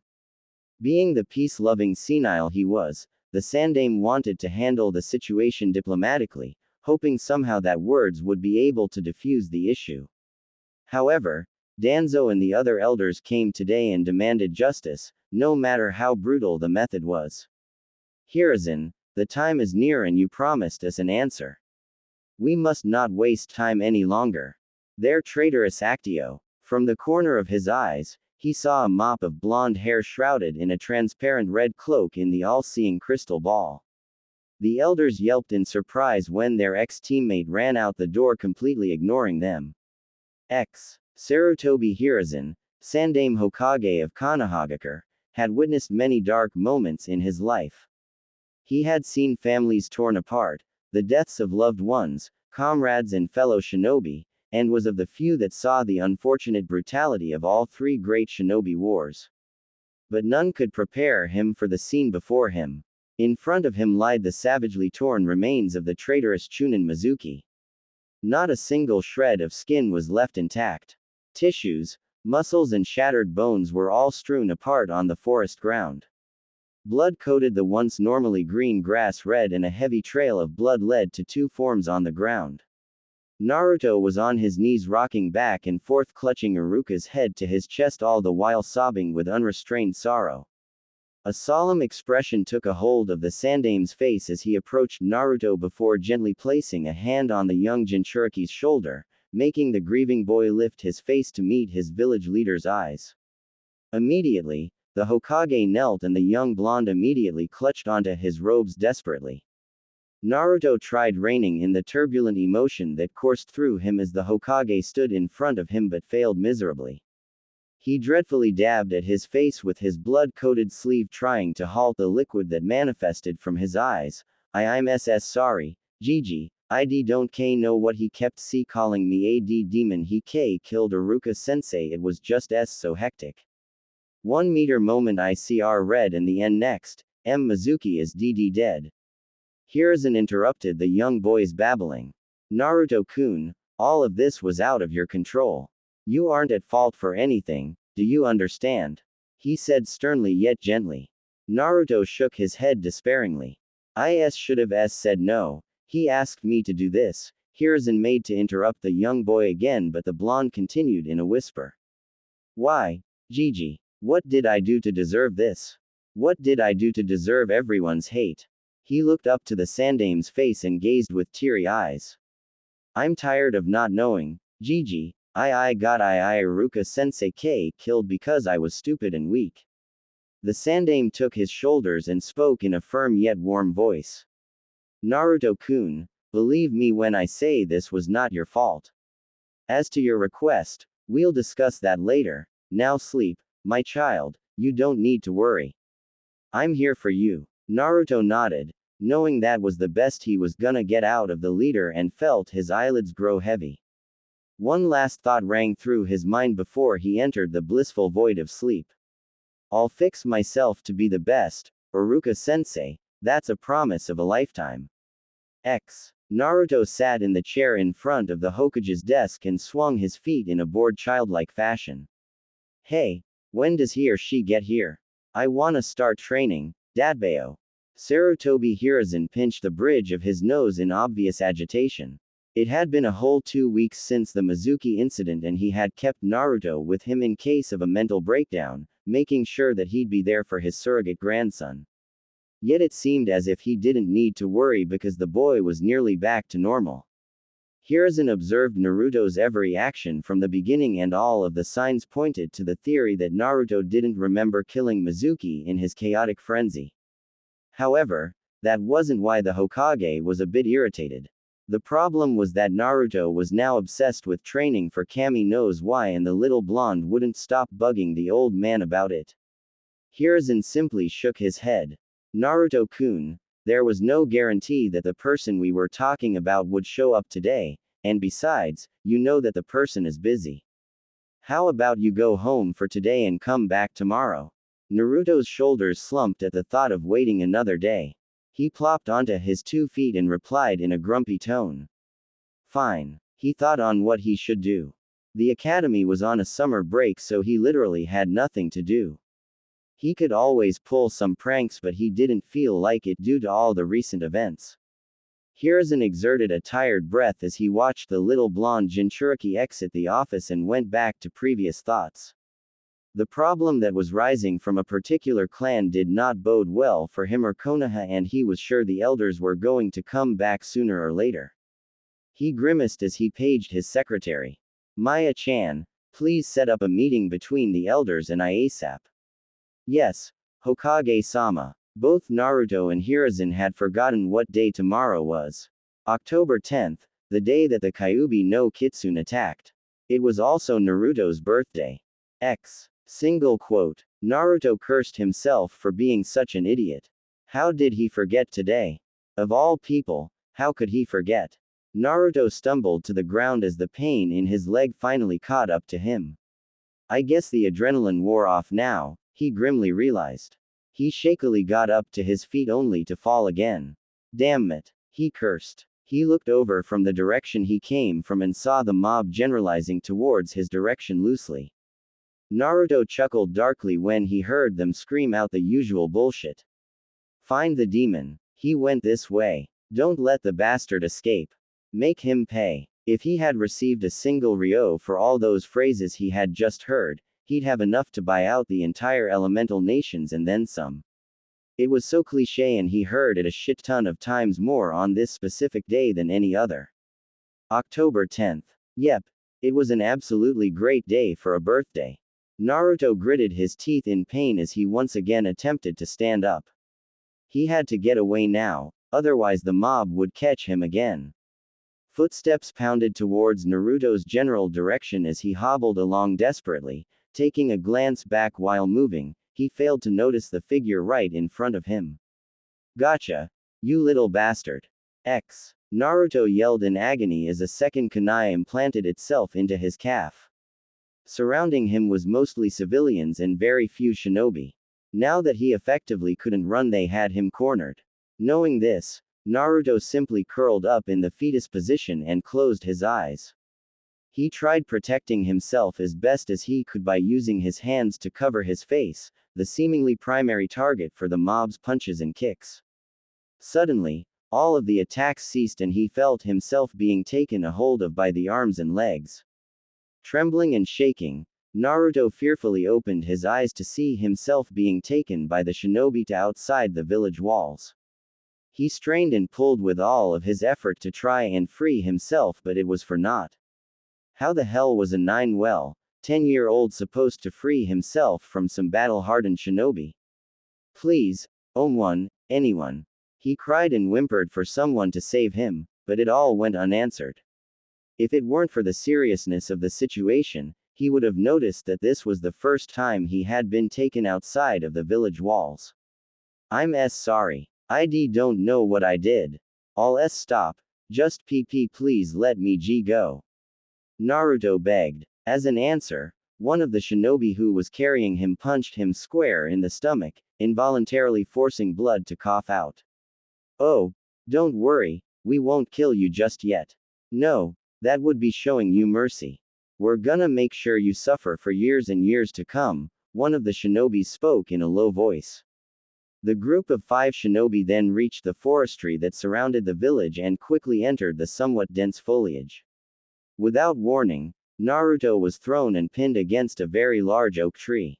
Being the peace-loving senile he was, the Sandaime wanted to handle the situation diplomatically, hoping somehow that words would be able to diffuse the issue. However, Danzo and the other elders came today and demanded justice, no matter how brutal the method was. Hiruzen, the time is near and you promised us an answer. We must not waste time any longer. Their traitorous Actio. From the corner of his eyes, he saw a mop of blonde hair shrouded in a transparent red cloak in the all-seeing crystal ball. The elders yelped in surprise when their ex-teammate ran out the door, completely ignoring them. Sarutobi Hiruzen, Sandaime Hokage of Konohagakure, had witnessed many dark moments in his life. He had seen families torn apart, the deaths of loved ones, comrades and fellow shinobi, and was of the few that saw the unfortunate brutality of all three great shinobi wars. But none could prepare him for the scene before him. In front of him lied the savagely torn remains of the traitorous Chunin Mizuki. Not a single shred of skin was left intact. Tissues, muscles and shattered bones were all strewn apart on the forest ground. Blood coated the once normally green grass red, and a heavy trail of blood led to two forms on the ground. Naruto was on his knees, rocking back and forth, clutching Iruka's head to his chest, all the while sobbing with unrestrained sorrow. A solemn expression took a hold of the Sandaime's face as he approached Naruto before gently placing a hand on the young Jinchuriki's shoulder, making the grieving boy lift his face to meet his village leader's eyes. Immediately, the Hokage knelt and the young blonde immediately clutched onto his robes desperately. Naruto tried reining in the turbulent emotion that coursed through him as the Hokage stood in front of him, but failed miserably. He dreadfully dabbed at his face with his blood-coated sleeve, trying to halt the liquid that manifested from his eyes. I'm sorry, Gigi, I don't know what he kept calling me a demon. He killed Iruka-sensei, it was just so hectic. 1 meter moment ICR read and the end next, Mizuki is dead. Hiruzen interrupted the young boy's babbling. Naruto-kun, all of this was out of your control. You aren't at fault for anything, do you understand? He said sternly yet gently. Naruto shook his head despairingly. I should have said no, he asked me to do this. Hiruzen made to interrupt the young boy again, but the blonde continued in a whisper. Why, Gigi, what did I do to deserve this? What did I do to deserve everyone's hate? He looked up to the Sandaime's face and gazed with teary eyes. I'm tired of not knowing, Gigi. I got Iruka-sensei killed because I was stupid and weak. The Sandaime took his shoulders and spoke in a firm yet warm voice. Naruto-kun, believe me when I say this was not your fault. As to your request, we'll discuss that later. Now sleep, my child, you don't need to worry. I'm here for you. Naruto nodded, knowing that was the best he was gonna get out of the leader, and felt his eyelids grow heavy. One last thought rang through his mind before he entered the blissful void of sleep. I'll fix myself to be the best, Iruka-sensei, that's a promise of a lifetime. Naruto sat in the chair in front of the Hokage's desk and swung his feet in a bored childlike fashion. Hey, when does he or she get here? I wanna start training, Dadbeo. Sarutobi Hiruzen pinched the bridge of his nose in obvious agitation. It had been a whole 2 weeks since the Mizuki incident, and he had kept Naruto with him in case of a mental breakdown, making sure that he'd be there for his surrogate grandson. Yet it seemed as if he didn't need to worry because the boy was nearly back to normal. Hiruzen observed Naruto's every action from the beginning, and all of the signs pointed to the theory that Naruto didn't remember killing Mizuki in his chaotic frenzy. However, that wasn't why the Hokage was a bit irritated. The problem was that Naruto was now obsessed with training for Kami knows why, and the little blonde wouldn't stop bugging the old man about it. Hiruzen simply shook his head. Naruto-kun, there was no guarantee that the person we were talking about would show up today, and besides, you know that the person is busy. How about you go home for today and come back tomorrow? Naruto's shoulders slumped at the thought of waiting another day. He plopped onto his 2 feet and replied in a grumpy tone. Fine. He thought on what he should do. The academy was on a summer break, so he literally had nothing to do. He could always pull some pranks, but he didn't feel like it due to all the recent events. Hiruzen exerted a tired breath as he watched the little blonde Jinchuriki exit the office and went back to previous thoughts. The problem that was rising from a particular clan did not bode well for him or Konoha, and he was sure the elders were going to come back sooner or later. He grimaced as he paged his secretary. Maya-chan, please set up a meeting between the elders and I ASAP. Yes, Hokage-sama. Both Naruto and Hiruzen had forgotten what day tomorrow was. October 10th, the day that the Kyuubi no Kitsune attacked. It was also Naruto's birthday. Single quote. Naruto cursed himself for being such an idiot. How did he forget today? Of all people, how could he forget? Naruto stumbled to the ground as the pain in his leg finally caught up to him. I guess the adrenaline wore off now, he grimly realized. He shakily got up to his feet only to fall again. Damn it, he cursed. He looked over from the direction he came from and saw the mob generalizing towards his direction loosely. Naruto chuckled darkly when he heard them scream out the usual bullshit. Find the demon. He went this way. Don't let the bastard escape. Make him pay. If he had received a single ryo for all those phrases he had just heard, he'd have enough to buy out the entire elemental nations and then some. It was so cliché, and he heard it a shit ton of times more on this specific day than any other. October 10th. Yep. It was an absolutely great day for a birthday. Naruto gritted his teeth in pain as he once again attempted to stand up. He had to get away now, otherwise the mob would catch him again. Footsteps pounded towards Naruto's general direction as he hobbled along desperately. Taking a glance back while moving, he failed to notice the figure right in front of him. Gotcha! You little bastard! Naruto yelled in agony as a second kunai implanted itself into his calf. Surrounding him was mostly civilians and very few shinobi. Now that he effectively couldn't run, they had him cornered. Knowing this, Naruto simply curled up in the fetus position and closed his eyes. He tried protecting himself as best as he could by using his hands to cover his face, the seemingly primary target for the mob's punches and kicks. Suddenly, all of the attacks ceased and he felt himself being taken a hold of by the arms and legs. Trembling and shaking, Naruto fearfully opened his eyes to see himself being taken by the shinobi to outside the village walls. He strained and pulled with all of his effort to try and free himself, but it was for naught. How the hell was a 10-year-old supposed to free himself from some battle-hardened shinobi? Please, anyone. He cried and whimpered for someone to save him, but it all went unanswered. If it weren't for the seriousness of the situation, he would have noticed that this was the first time he had been taken outside of the village walls. I'm sorry. I don't know what I did. Stop. Just please let me go. Naruto begged. As an answer, one of the shinobi who was carrying him punched him square in the stomach, involuntarily forcing blood to cough out. Oh, don't worry, we won't kill you just yet. No, that would be showing you mercy. We're gonna make sure you suffer for years and years to come, one of the shinobis spoke in a low voice. The group of 5 shinobi then reached the forestry that surrounded the village and quickly entered the somewhat dense foliage. Without warning, Naruto was thrown and pinned against a very large oak tree.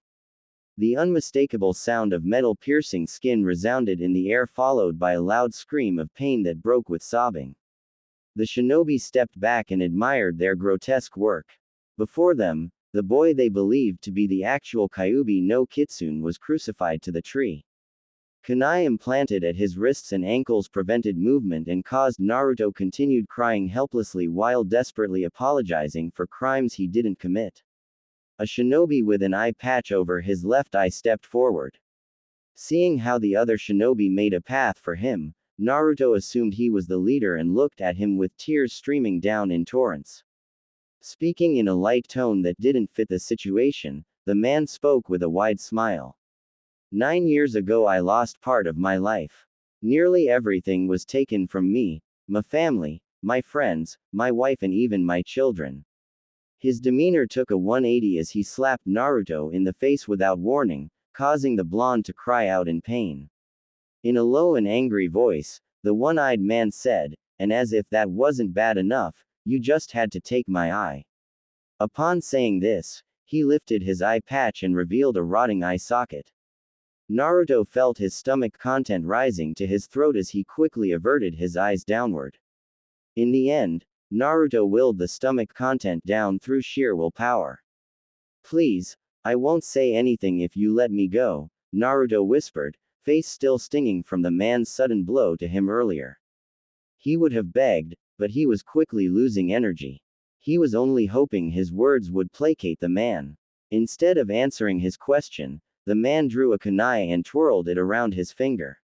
The unmistakable sound of metal piercing skin resounded in the air, followed by a loud scream of pain that broke with sobbing. The shinobi stepped back and admired their grotesque work. Before them, the boy they believed to be the actual Kyuubi no Kitsune was crucified to the tree. Kunai implanted at his wrists and ankles prevented movement and caused Naruto continued crying helplessly while desperately apologizing for crimes he didn't commit. A shinobi with an eye patch over his left eye stepped forward. Seeing how the other shinobi made a path for him, Naruto assumed he was the leader and looked at him with tears streaming down in torrents. Speaking in a light tone that didn't fit the situation, the man spoke with a wide smile. 9 years ago I lost part of my life. Nearly everything was taken from me, my family, my friends, my wife and even my children. His demeanor took a 180 as he slapped Naruto in the face without warning, causing the blonde to cry out in pain. In a low and angry voice, the one-eyed man said, and as if that wasn't bad enough, you just had to take my eye. Upon saying this, he lifted his eye patch and revealed a rotting eye socket. Naruto felt his stomach content rising to his throat as he quickly averted his eyes downward. In the end, Naruto willed the stomach content down through sheer willpower. Please, I won't say anything if you let me go, Naruto whispered, face still stinging from the man's sudden blow to him earlier. He would have begged, but he was quickly losing energy. He was only hoping his words would placate the man. Instead of answering his question, the man drew a kunai and twirled it around his finger.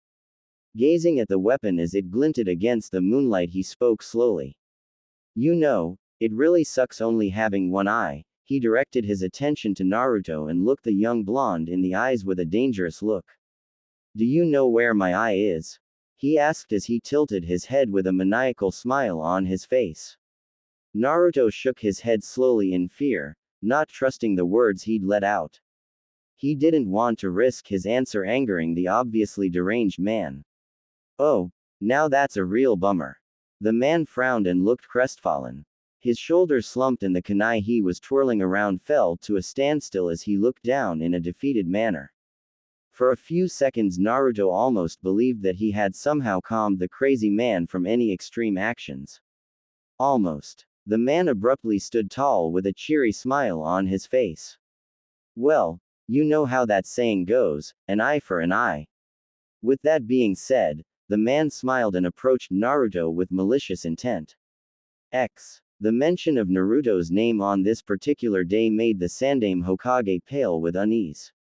Gazing at the weapon as it glinted against the moonlight, he spoke slowly. You know, it really sucks only having one eye. He directed his attention to Naruto and looked the young blonde in the eyes with a dangerous look. Do you know where my eye is? He asked as he tilted his head with a maniacal smile on his face. Naruto shook his head slowly in fear, not trusting the words he'd let out. He didn't want to risk his answer angering the obviously deranged man. Oh, now that's a real bummer. The man frowned and looked crestfallen. His shoulders slumped and the kunai he was twirling around fell to a standstill as he looked down in a defeated manner. For a few seconds Naruto almost believed that he had somehow calmed the crazy man from any extreme actions. Almost. The man abruptly stood tall with a cheery smile on his face. Well, you know how that saying goes, an eye for an eye. With that being said, the man smiled and approached Naruto with malicious intent. The mention of Naruto's name on this particular day made the Sandaime Hokage pale with unease.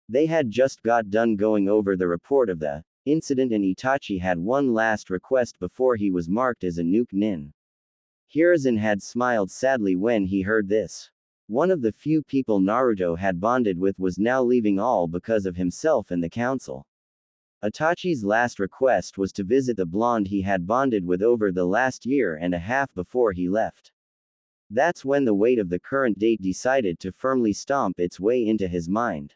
They had just got done going over the report of the incident and Itachi had one last request before he was marked as a nuke nin. Hiruzen had smiled sadly when he heard this. One of the few people Naruto had bonded with was now leaving all because of himself and the council. Itachi's last request was to visit the blonde he had bonded with over the last year and a half before he left. That's when the weight of the current date decided to firmly stomp its way into his mind.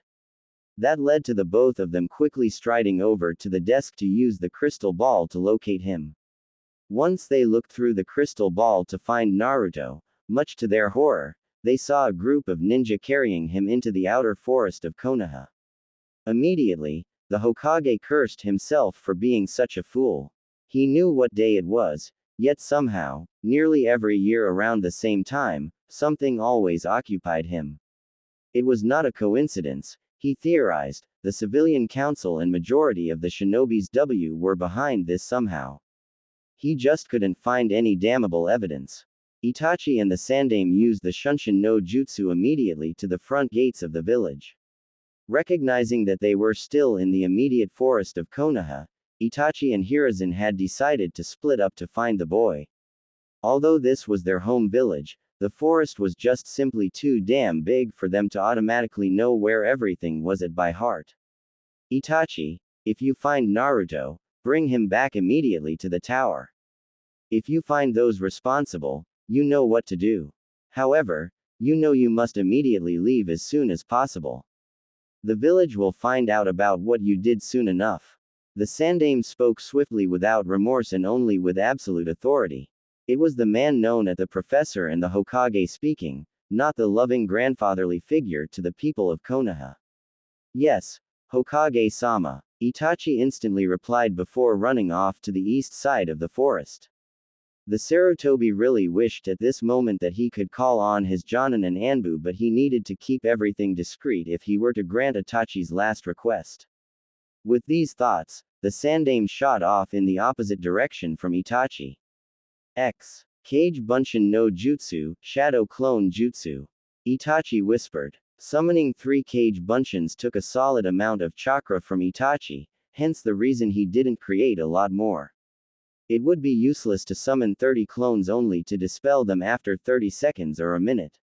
That led to the both of them quickly striding over to the desk to use the crystal ball to locate him. Once they looked through the crystal ball to find Naruto, much to their horror, they saw a group of ninja carrying him into the outer forest of Konoha. Immediately, the Hokage cursed himself for being such a fool. He knew what day it was, yet somehow, nearly every year around the same time, something always occupied him. It was not a coincidence, he theorized, the civilian council and majority of the shinobis were behind this somehow. He just couldn't find any damnable evidence. Itachi and the Sandaime used the Shunshin no Jutsu immediately to the front gates of the village. Recognizing that they were still in the immediate forest of Konoha, Itachi and Hiruzen had decided to split up to find the boy. Although this was their home village, the forest was just simply too damn big for them to automatically know where everything was at by heart. Itachi, if you find Naruto, bring him back immediately to the tower. If you find those responsible, you know what to do. However, you know you must immediately leave as soon as possible. The village will find out about what you did soon enough. The Sandaime spoke swiftly without remorse and only with absolute authority. It was the man known as the professor and the Hokage speaking, not the loving grandfatherly figure to the people of Konoha. Yes, Hokage-sama, Itachi instantly replied before running off to the east side of the forest. The Sarutobi really wished at this moment that he could call on his Jonin and Anbu, but he needed to keep everything discreet if he were to grant Itachi's last request. With these thoughts, the Sandaime shot off in the opposite direction from Itachi. Kage Bunshin no Jutsu, Shadow Clone Jutsu. Itachi whispered. Summoning 3 Kage Bunshins took a solid amount of chakra from Itachi, hence the reason he didn't create a lot more. It would be useless to summon 30 clones only to dispel them after 30 seconds or a minute.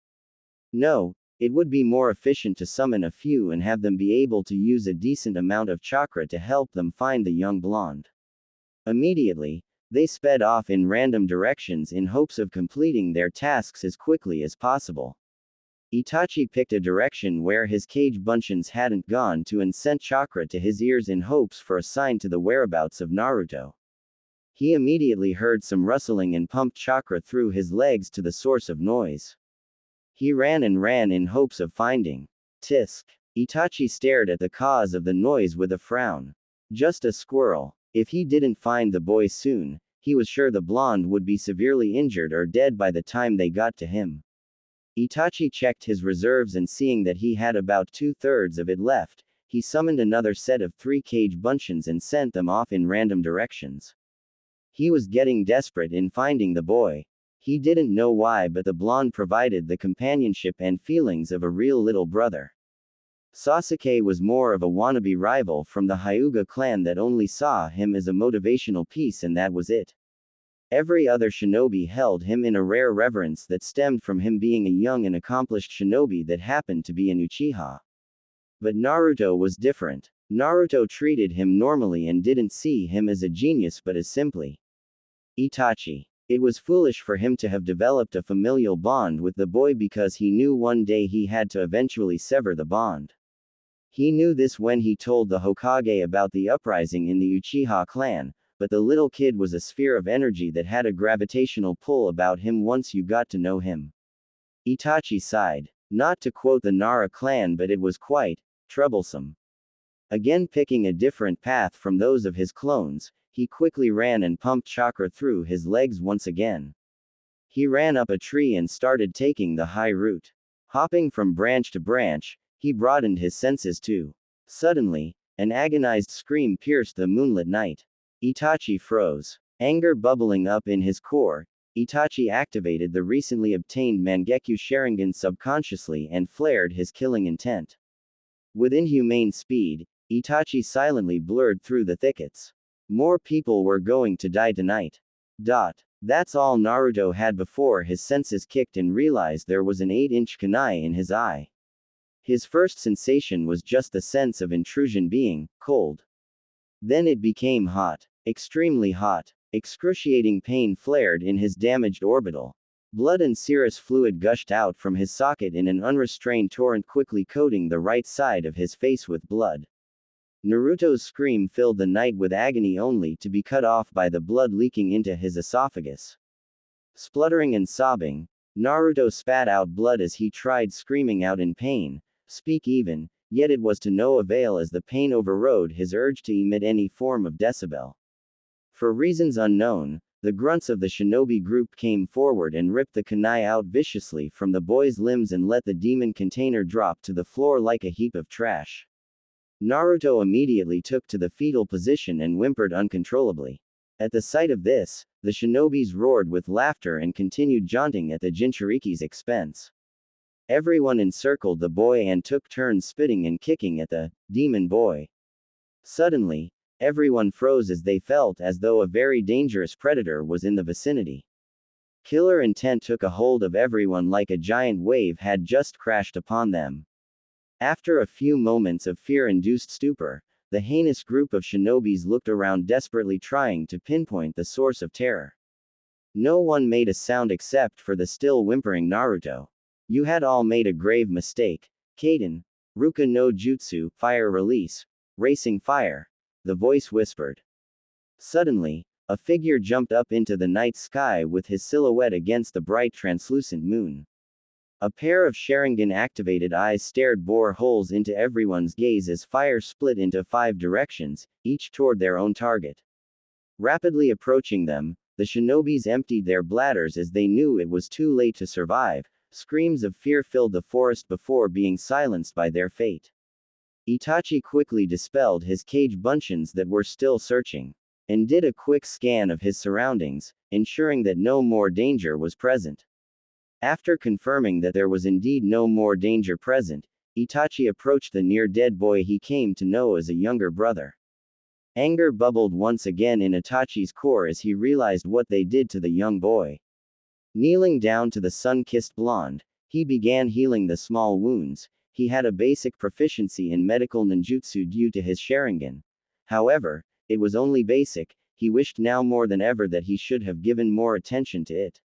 No, it would be more efficient to summon a few and have them be able to use a decent amount of chakra to help them find the young blonde. Immediately, they sped off in random directions in hopes of completing their tasks as quickly as possible. Itachi picked a direction where his cage buncheons hadn't gone to and sent chakra to his ears in hopes for a sign to the whereabouts of Naruto. He immediately heard some rustling and pumped chakra through his legs to the source of noise. He ran and ran in hopes of finding Tisk. Itachi stared at the cause of the noise with a frown. Just a squirrel. If he didn't find the boy soon, he was sure the blonde would be severely injured or dead by the time they got to him. Itachi checked his reserves and seeing that he had about 2/3 of it left, he summoned another set of 3 cage buncheons and sent them off in random directions. He was getting desperate in finding the boy. He didn't know why, but the blonde provided the companionship and feelings of a real little brother. Sasuke was more of a wannabe rival from the Hyuga clan that only saw him as a motivational piece, and that was it. Every other shinobi held him in a rare reverence that stemmed from him being a young and accomplished shinobi that happened to be an Uchiha. But Naruto was different. Naruto treated him normally and didn't see him as a genius but as simply Itachi. It was foolish for him to have developed a familial bond with the boy because he knew one day he had to eventually sever the bond. He knew this when he told the Hokage about the uprising in the Uchiha clan, but the little kid was a sphere of energy that had a gravitational pull about him once you got to know him. Itachi sighed. Not to quote the Nara clan, but it was quite troublesome. Again picking a different path from those of his clones, he quickly ran and pumped chakra through his legs once again. He ran up a tree and started taking the high route. Hopping from branch to branch, he broadened his senses too. Suddenly, an agonized scream pierced the moonlit night. Itachi froze. Anger bubbling up in his core, Itachi activated the recently obtained Mangekyo Sharingan subconsciously and flared his killing intent. With inhumane speed, Itachi silently blurred through the thickets. More people were going to die tonight. That's all Naruto had before his senses kicked and realized there was an 8-inch kunai in his eye. His first sensation was just the sense of intrusion being cold. Then it became hot. Extremely hot. Excruciating pain flared in his damaged orbital. Blood and serous fluid gushed out from his socket in an unrestrained torrent, quickly coating the right side of his face with blood. Naruto's scream filled the night with agony only to be cut off by the blood leaking into his esophagus. Spluttering and sobbing, Naruto spat out blood as he tried screaming out in pain, speak even, yet it was to no avail as the pain overrode his urge to emit any form of decibel. For reasons unknown, the grunts of the shinobi group came forward and ripped the kunai out viciously from the boy's limbs and let the demon container drop to the floor like a heap of trash. Naruto immediately took to the fetal position and whimpered uncontrollably. At the sight of this, the shinobis roared with laughter and continued jaunting at the Jinchuriki's expense. Everyone encircled the boy and took turns spitting and kicking at the demon boy. Suddenly, everyone froze as they felt as though a very dangerous predator was in the vicinity. Killer intent took a hold of everyone like a giant wave had just crashed upon them. After a few moments of fear-induced stupor, the heinous group of shinobis looked around desperately trying to pinpoint the source of terror. No one made a sound except for the still whimpering Naruto. You had all made a grave mistake. Kaden. Ruka no Jutsu, fire release. Racing fire. The voice whispered. Suddenly, a figure jumped up into the night sky with his silhouette against the bright translucent moon. A pair of Sharingan-activated eyes bored holes into everyone's gaze as fire split into 5 directions, each toward their own target. Rapidly approaching them, the shinobis emptied their bladders as they knew it was too late to survive. Screams of fear filled the forest before being silenced by their fate. Itachi quickly dispelled his cage buncheons that were still searching, and did a quick scan of his surroundings, ensuring that no more danger was present. After confirming that there was indeed no more danger present, Itachi approached the near-dead boy he came to know as a younger brother. Anger bubbled once again in Itachi's core as he realized what they did to the young boy. Kneeling down to the sun-kissed blonde, he began healing the small wounds. He had a basic proficiency in medical ninjutsu due to his Sharingan. However, it was only basic. He wished now more than ever that he should have given more attention to it.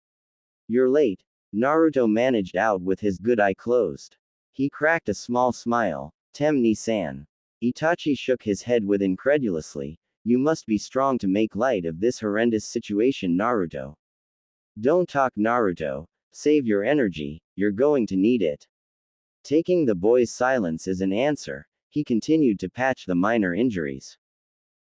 "You're late," Naruto managed out with his good eye closed. He cracked a small smile. "Tem ni-san." Itachi shook his head with incredulously. "You must be strong to make light of this horrendous situation, Naruto." "Don't talk, Naruto. Save your energy, you're going to need it." Taking the boy's silence as an answer, he continued to patch the minor injuries.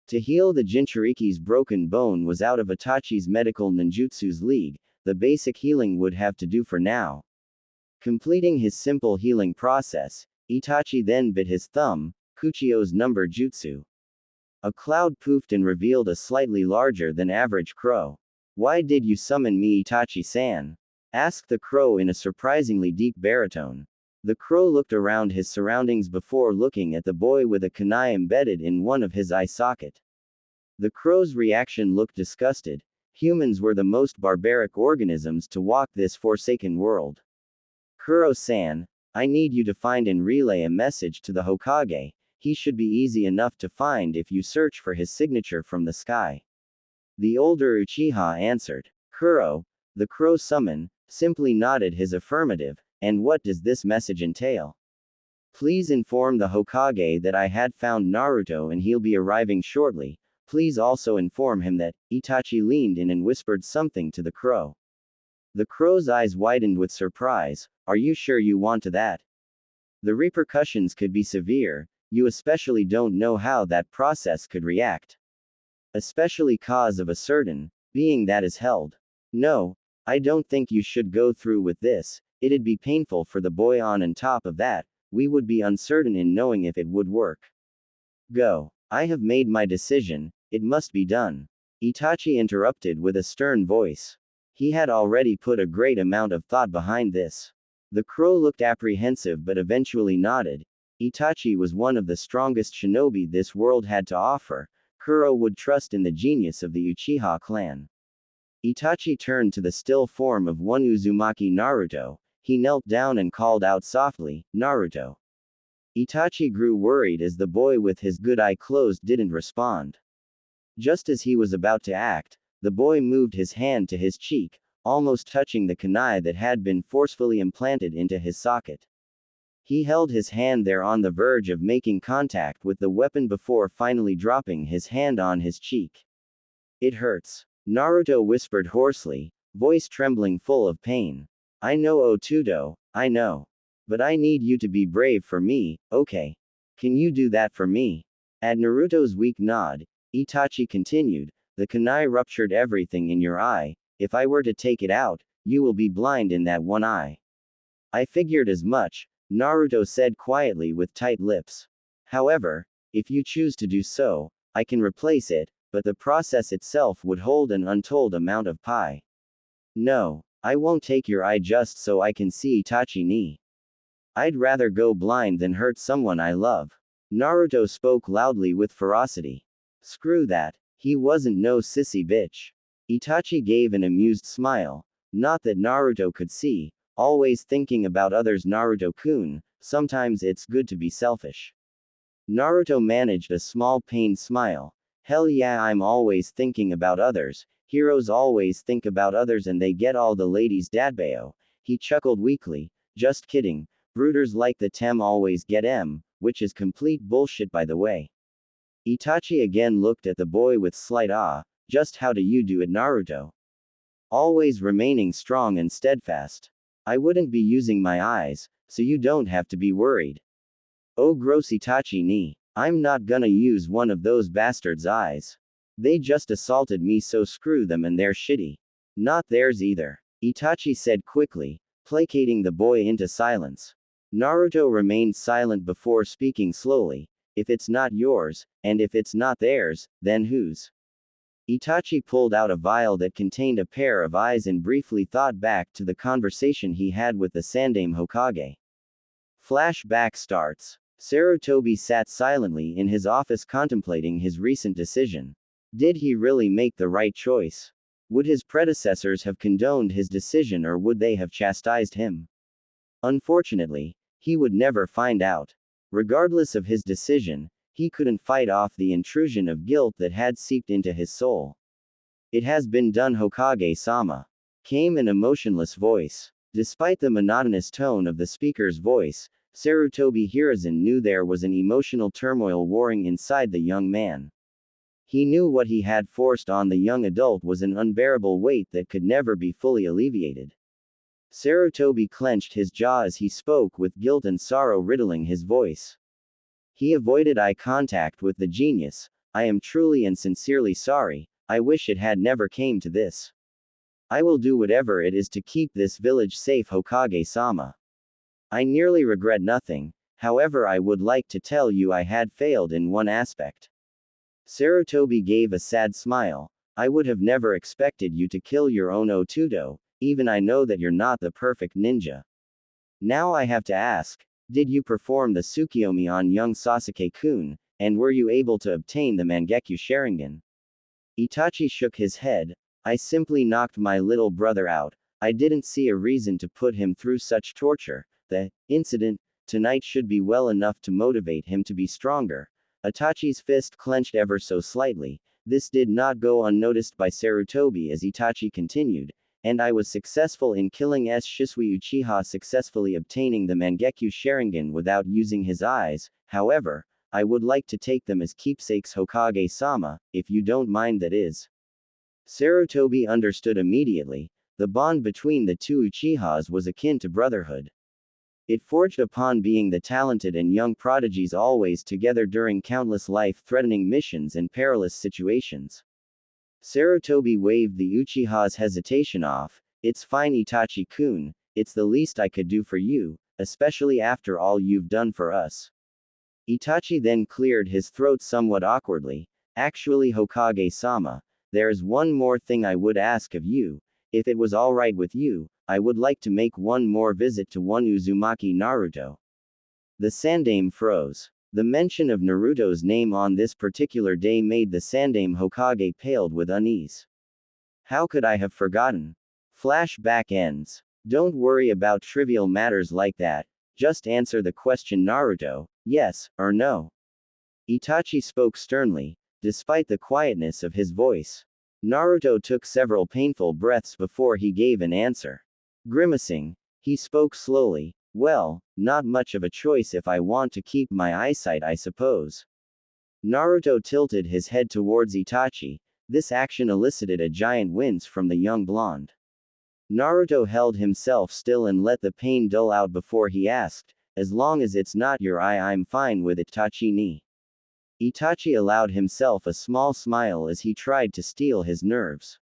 To heal the Jinchuriki's broken bone was out of Itachi's medical ninjutsu's league. The basic healing would have to do for now. Completing his simple healing process, Itachi then bit his thumb, Kuchio's number jutsu. A cloud poofed and revealed a slightly larger than average crow. "Why did you summon me, Itachi-san?" asked the crow in a surprisingly deep baritone. The crow looked around his surroundings before looking at the boy with a kunai embedded in one of his eye socket. The crow's reaction looked disgusted. Humans were the most barbaric organisms to walk this forsaken world. "Kuro-san, I need you to find and relay a message to the Hokage. He should be easy enough to find if you search for his signature from the sky." The older Uchiha answered. Kuro, the crow summon, simply nodded his affirmative. "And what does this message entail?" "Please inform the Hokage that I had found Naruto and he'll be arriving shortly. Please also inform him that." Itachi leaned in and whispered something to the crow. The crow's eyes widened with surprise. "Are you sure you want to that? The repercussions could be severe. You especially don't know how that process could react. Especially cause of a certain being that is held. No, I don't think you should go through with this. It'd be painful for the boy on top of that, we would be uncertain in knowing if it would work. Go. I have made my decision, it must be done." Itachi interrupted with a stern voice. He had already put a great amount of thought behind this. The crow looked apprehensive but eventually nodded. Itachi was one of the strongest shinobi this world had to offer. Kuro would trust in the genius of the Uchiha clan. Itachi turned to the still form of one Uzumaki Naruto. He knelt down and called out softly, "Naruto." Itachi grew worried as the boy with his good eye closed didn't respond. Just as he was about to act, the boy moved his hand to his cheek, almost touching the kunai that had been forcefully implanted into his socket. He held his hand there on the verge of making contact with the weapon before finally dropping his hand on his cheek. "It hurts," Naruto whispered hoarsely, voice trembling full of pain. "I know, Otudo, I know. But I need you to be brave for me, okay? Can you do that for me?" At Naruto's weak nod, Itachi continued, "The kunai ruptured everything in your eye. If I were to take it out, you will be blind in that one eye." "I figured as much," Naruto said quietly with tight lips. "However, if you choose to do so, I can replace it, but the process itself would hold an untold amount of pi. No, I won't take your eye just so I can see Itachi ni. I'd rather go blind than hurt someone I love." Naruto spoke loudly with ferocity. "Screw that, he wasn't no sissy bitch." Itachi gave an amused smile. Not that Naruto could see, always thinking about others. Naruto-kun, sometimes it's good to be selfish. Naruto managed a small pained smile. "Hell yeah, I'm always thinking about others. Heroes always think about others and they get all the ladies dadbao." He chuckled weakly. "Just kidding. Brooders like the Tem always get M, which is complete bullshit by the way." Itachi again looked at the boy with slight awe. "Just how do you do it, Naruto?" "Always remaining strong and steadfast. I wouldn't be using my eyes, so you don't have to be worried." "Oh gross Itachi ni. I'm not gonna use one of those bastards' eyes. They just assaulted me, so screw them and their shitty. Not theirs either," Itachi said quickly, placating the boy into silence. Naruto remained silent before speaking slowly. "If it's not yours, and if it's not theirs, then whose?" Itachi pulled out a vial that contained a pair of eyes and briefly thought back to the conversation he had with the Sandaime Hokage. Flashback starts. Sarutobi sat silently in his office contemplating his recent decision. Did he really make the right choice? Would his predecessors have condoned his decision or would they have chastised him? Unfortunately, he would never find out. Regardless of his decision, he couldn't fight off the intrusion of guilt that had seeped into his soul. It has been done, Hokage-sama, came an emotionless voice. Despite the monotonous tone of the speaker's voice, Sarutobi Hiruzen knew there was an emotional turmoil warring inside the young man. He knew what he had forced on the young adult was an unbearable weight that could never be fully alleviated. Sarutobi clenched his jaw as he spoke with guilt and sorrow riddling his voice. He avoided eye contact with the genius. I am truly and sincerely sorry, I wish it had never came to this. I will do whatever it is to keep this village safe, Hokage-sama. I nearly regret nothing, however I would like to tell you I had failed in one aspect. Sarutobi gave a sad smile. I would have never expected you to kill your own Otudo, even I know that you're not the perfect ninja. Now I have to ask, did you perform the Tsukiyomi on young Sasuke-kun, and were you able to obtain the Mangekyo Sharingan? Itachi shook his head. I simply knocked my little brother out. I didn't see a reason to put him through such torture. The incident tonight should be well enough to motivate him to be stronger. Itachi's fist clenched ever so slightly. This did not go unnoticed by Sarutobi as Itachi continued, and I was successful in killing Shisui Uchiha, successfully obtaining the Mangekyo Sharingan without using his eyes. However, I would like to take them as keepsakes, Hokage-sama, if you don't mind, that is. Sarutobi understood immediately. The bond between the two Uchihas was akin to brotherhood. It forged upon being the talented and young prodigies always together during countless life-threatening missions and perilous situations. Sarutobi waved the Uchiha's hesitation off. It's fine, Itachi-kun, it's the least I could do for you, especially after all you've done for us. Itachi then cleared his throat somewhat awkwardly. Actually, Hokage-sama, there's one more thing I would ask of you. If it was alright with you, I would like to make one more visit to one Uzumaki Naruto. The Sandaime froze. The mention of Naruto's name on this particular day made the Sandaime Hokage paled with unease. How could I have forgotten? Flashback ends. Don't worry about trivial matters like that, just answer the question, Naruto, yes or no. Itachi spoke sternly, despite the quietness of his voice. Naruto took several painful breaths before he gave an answer. Grimacing, he spoke slowly. Well, not much of a choice if I want to keep my eyesight, I suppose. Naruto tilted his head towards Itachi. This action elicited a giant wince from the young blonde. Naruto held himself still and let the pain dull out before he asked, as long as it's not your eye, I'm fine with it, Itachi-ni. Itachi allowed himself a small smile as he tried to steel his nerves.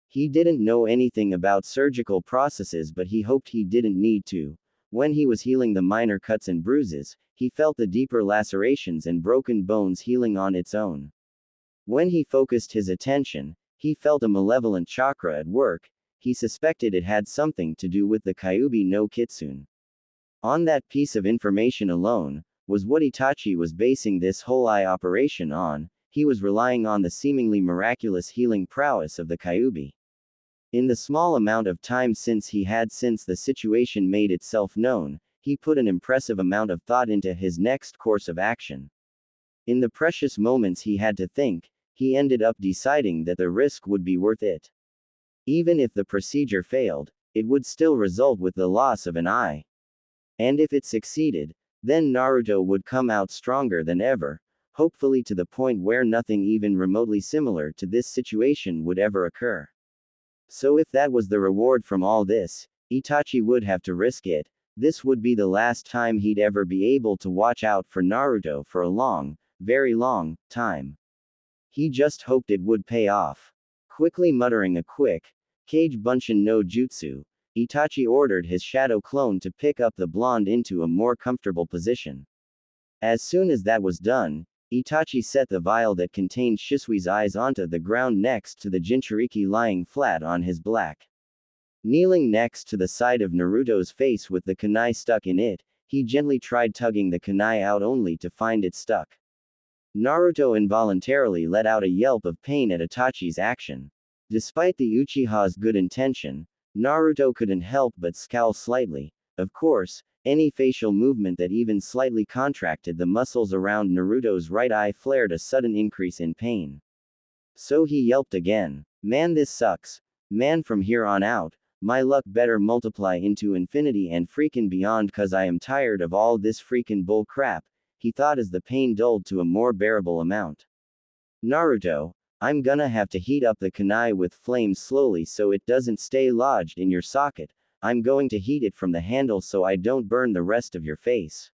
He didn't know anything about surgical processes, but he hoped he didn't need to. When he was healing the minor cuts and bruises, he felt the deeper lacerations and broken bones healing on its own. When he focused his attention, he felt a malevolent chakra at work. He suspected it had something to do with the Kyuubi no Kitsune. On that piece of information alone, was what Itachi was basing this whole eye operation on. He was relying on the seemingly miraculous healing prowess of the Kyuubi. In the small amount of time since the situation made itself known, he put an impressive amount of thought into his next course of action. In the precious moments he had to think, he ended up deciding that the risk would be worth it. Even if the procedure failed, it would still result with the loss of an eye. And if it succeeded, then Naruto would come out stronger than ever, hopefully to the point where nothing even remotely similar to this situation would ever occur. So if that was the reward from all this, Itachi would have to risk it. This would be the last time he'd ever be able to watch out for Naruto for a long, very long, time. He just hoped it would pay off. Quickly muttering a quick, Kage Bunshin no Jutsu, Itachi ordered his shadow clone to pick up the blonde into a more comfortable position. As soon as that was done, Itachi set the vial that contained Shisui's eyes onto the ground next to the Jinchuriki lying flat on his back. Kneeling next to the side of Naruto's face with the kunai stuck in it, He gently tried tugging the kunai out only to find it stuck. Naruto involuntarily let out a yelp of pain at Itachi's action. Despite the Uchiha's good intention, Naruto couldn't help but scowl slightly. Of course, any facial movement that even slightly contracted the muscles around Naruto's right eye flared a sudden increase in pain. So he yelped again. Man, this sucks. Man, from here on out, my luck better multiply into infinity and freaking beyond, cause I am tired of all this freaking bull crap, he thought as the pain dulled to a more bearable amount. Naruto, I'm gonna have to heat up the kunai with flames slowly so it doesn't stay lodged in your socket. I'm going to heat it from the handle so I don't burn the rest of your face.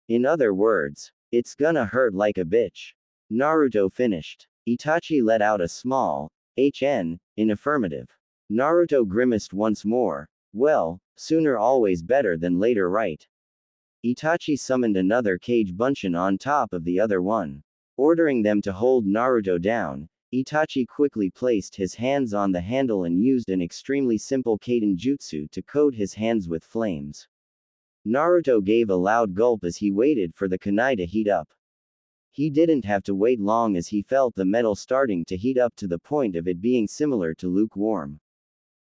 In other words, it's gonna hurt like a bitch. Naruto finished. Itachi let out a small HN in affirmative. Naruto grimaced once more. Well, sooner always better than later, right? Itachi summoned another Kage Bunshin on top of the other one. Ordering them to hold Naruto down, Itachi quickly placed his hands on the handle and used an extremely simple Kaden jutsu to coat his hands with flames. Naruto gave a loud gulp as he waited for the kunai to heat up. He didn't have to wait long as he felt the metal starting to heat up to the point of it being similar to lukewarm.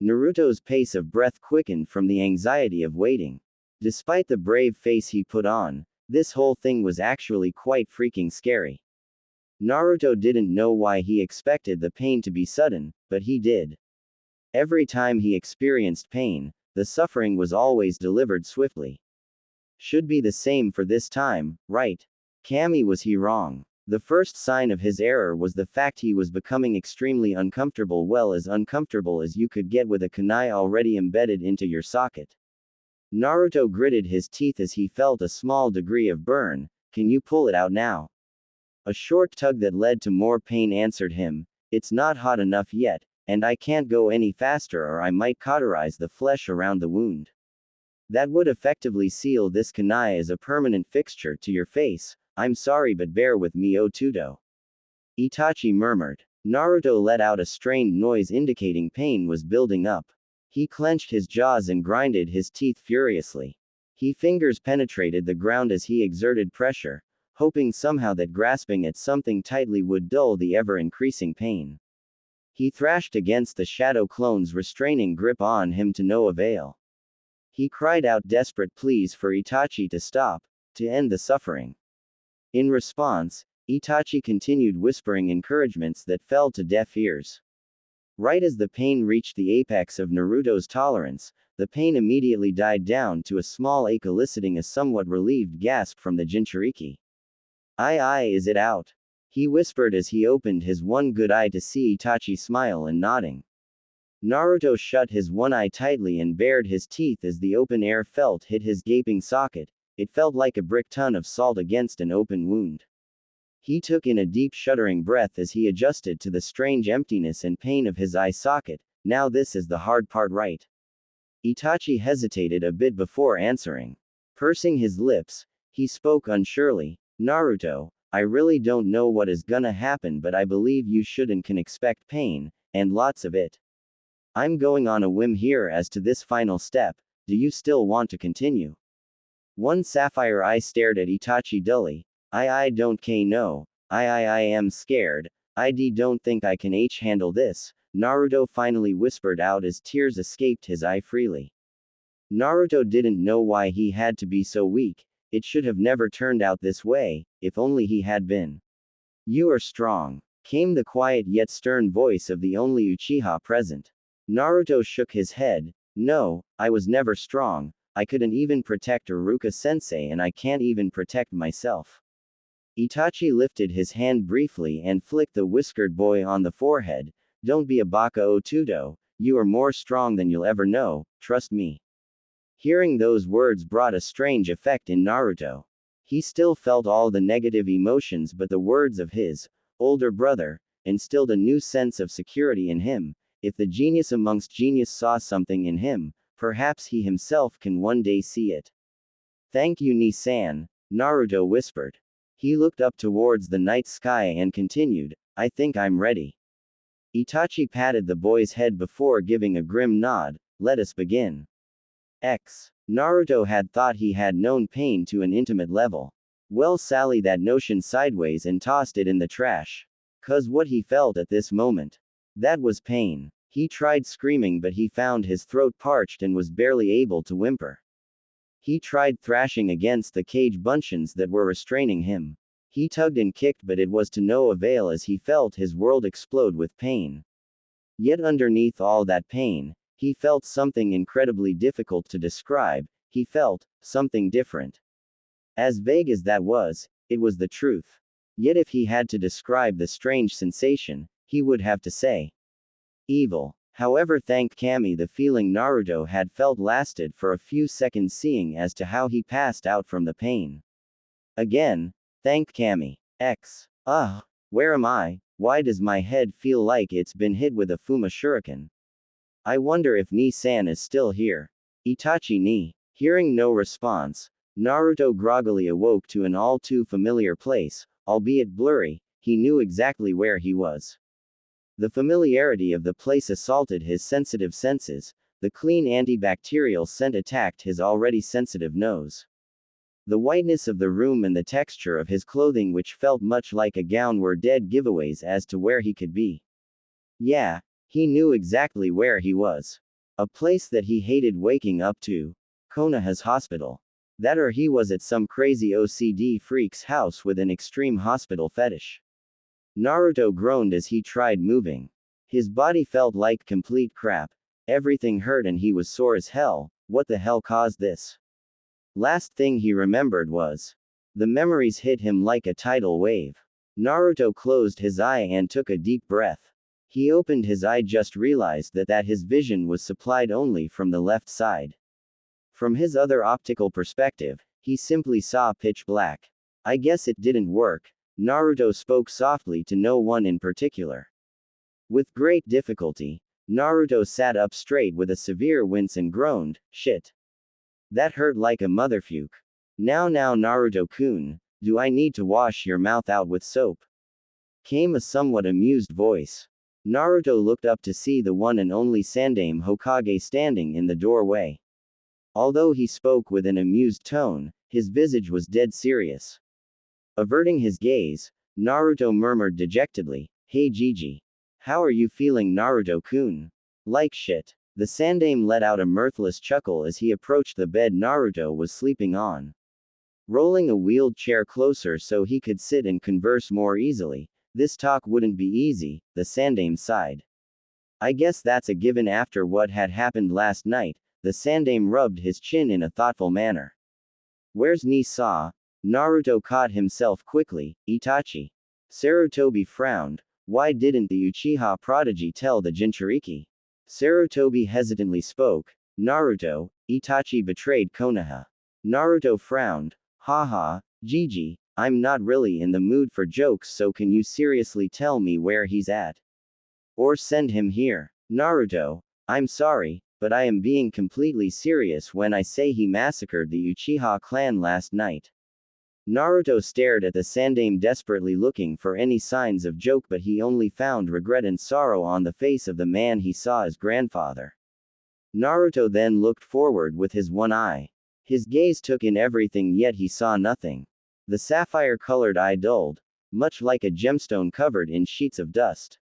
Naruto's pace of breath quickened from the anxiety of waiting. Despite the brave face he put on, this whole thing was actually quite freaking scary. Naruto didn't know why he expected the pain to be sudden, but he did. Every time he experienced pain, the suffering was always delivered swiftly. Should be the same for this time, right? Kami, was he wrong? The first sign of his error was the fact he was becoming extremely uncomfortable, well, as uncomfortable as you could get with a kunai already embedded into your socket. Naruto gritted his teeth as he felt a small degree of burn. Can you pull it out now? A short tug that led to more pain answered him. It's not hot enough yet, and I can't go any faster or I might cauterize the flesh around the wound. That would effectively seal this kunai as a permanent fixture to your face. I'm sorry, but bear with me, Otudo. Itachi murmured. Naruto let out a strained noise indicating pain was building up. He clenched his jaws and grinded his teeth furiously. His fingers penetrated the ground as he exerted pressure, hoping somehow that grasping at something tightly would dull the ever-increasing pain. He thrashed against the shadow clone's restraining grip on him to no avail. He cried out desperate pleas for Itachi to stop, to end the suffering. In response, Itachi continued whispering encouragements that fell to deaf ears. Right as the pain reached the apex of Naruto's tolerance, the pain immediately died down to a small ache, eliciting a somewhat relieved gasp from the Jinchuriki. Aye, is it out? He whispered as he opened his one good eye to see Itachi smile and nodding. Naruto shut his one eye tightly and bared his teeth as the open air felt hit his gaping socket. It felt like a brick ton of salt against an open wound. He took in a deep shuddering breath as he adjusted to the strange emptiness and pain of his eye socket. Now this is the hard part, right? Itachi hesitated a bit before answering. Pursing his lips, he spoke unsurely. Naruto, I really don't know what is gonna happen, but I believe you should and can expect pain, and lots of it. I'm going on a whim here as to this final step. Do you still want to continue? One sapphire eye stared at Itachi dully. I don't know. I am scared. I don't think I can handle this, Naruto finally whispered out as tears escaped his eye freely. Naruto didn't know why he had to be so weak. It should have never turned out this way, if only he had been. You are strong, came the quiet yet stern voice of the only Uchiha present. Naruto shook his head. No, I was never strong. I couldn't even protect Iruka-sensei, and I can't even protect myself. Itachi lifted his hand briefly and flicked the whiskered boy on the forehead. Don't be a baka, Otudo. You are more strong than you'll ever know, trust me. Hearing those words brought a strange effect in Naruto. He still felt all the negative emotions, but the words of his older brother instilled a new sense of security in him. If the genius amongst genius saw something in him, perhaps he himself can one day see it. Thank you, Ni-san, Naruto whispered. He looked up towards the night sky and continued, I think I'm ready. Itachi patted the boy's head before giving a grim nod. Let us begin. Naruto had thought he had known pain to an intimate level. Well, sally that notion sideways and tossed it in the trash. 'Cause what he felt at this moment. That was pain. He tried screaming, but he found his throat parched and was barely able to whimper. He tried thrashing against the cage buncheons that were restraining him. He tugged and kicked, but it was to no avail as he felt his world explode with pain. Yet underneath all that pain, he felt something incredibly difficult to describe. He felt something different. As vague as that was, it was the truth. Yet if he had to describe the strange sensation, he would have to say evil. However, thank Kami, the feeling Naruto had felt lasted for a few seconds, seeing as to how he passed out from the pain. Again, thank Kami. Where am I? Why does my head feel like it's been hit with a Fuma shuriken? I wonder if Ni-san is still here. Itachi Ni. Hearing no response, Naruto groggily awoke to an all too familiar place, albeit blurry. He knew exactly where he was. The familiarity of the place assaulted his sensitive senses. The clean antibacterial scent attacked his already sensitive nose. The whiteness of the room and the texture of his clothing, which felt much like a gown, were dead giveaways as to where he could be. Yeah, he knew exactly where he was. A place that he hated waking up to. Konoha's hospital. That or he was at some crazy OCD freak's house with an extreme hospital fetish. Naruto groaned as he tried moving. His body felt like complete crap. Everything hurt and he was sore as hell. What the hell caused this? Last thing he remembered was. The memories hit him like a tidal wave. Naruto closed his eye and took a deep breath. He opened his eye, just realized that his vision was supplied only from the left side. From his other optical perspective, he simply saw pitch black. I guess it didn't work. Naruto spoke softly to no one in particular. With great difficulty, Naruto sat up straight with a severe wince and groaned, shit. That hurt like a motherfuck. Now Naruto-kun, do I need to wash your mouth out with soap? Came a somewhat amused voice. Naruto looked up to see the one and only Sandaime Hokage standing in the doorway. Although he spoke with an amused tone, his visage was dead serious. Averting his gaze, Naruto murmured dejectedly, "Hey Gigi. How are you feeling, Naruto-kun?" Like shit. The Sandaime let out a mirthless chuckle as he approached the bed Naruto was sleeping on. Rolling a wheeled chair closer so he could sit and converse more easily. This talk wouldn't be easy, the Sandaime sighed. I guess that's a given after what had happened last night. The Sandaime rubbed his chin in a thoughtful manner. Where's Nisa? Naruto caught himself quickly. Itachi. Sarutobi frowned. Why didn't the Uchiha prodigy tell the Jinchuriki? Sarutobi hesitantly spoke. Naruto, Itachi betrayed Konoha. Naruto frowned. Haha, Gigi, I'm not really in the mood for jokes, so can you seriously tell me where he's at? Or send him here. Naruto, I'm sorry, but I am being completely serious when I say he massacred the Uchiha clan last night. Naruto stared at the Sandaime, desperately looking for any signs of joke, but he only found regret and sorrow on the face of the man he saw as grandfather. Naruto then looked forward with his one eye. His gaze took in everything, yet he saw nothing. The sapphire-colored eye dulled, much like a gemstone covered in sheets of dust.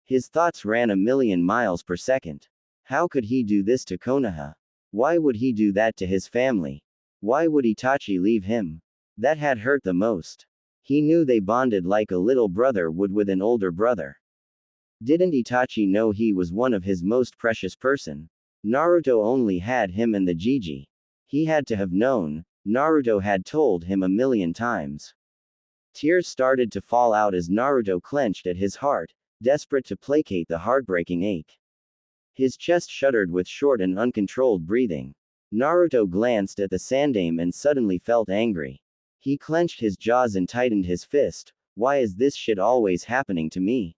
His thoughts ran a million miles per second. How could he do this to Konoha? Why would he do that to his family? Why would Itachi leave him? That had hurt the most. He knew they bonded like a little brother would with an older brother. Didn't Itachi know he was one of his most precious person? Naruto only had him and the Gigi. He had to have known. Naruto had told him a million times. Tears started to fall out as Naruto clenched at his heart, desperate to placate the heartbreaking ache. His chest shuddered with short and uncontrolled breathing. Naruto glanced at the Sandaime and suddenly felt angry. He clenched his jaws and tightened his fist. Why is this shit always happening to me?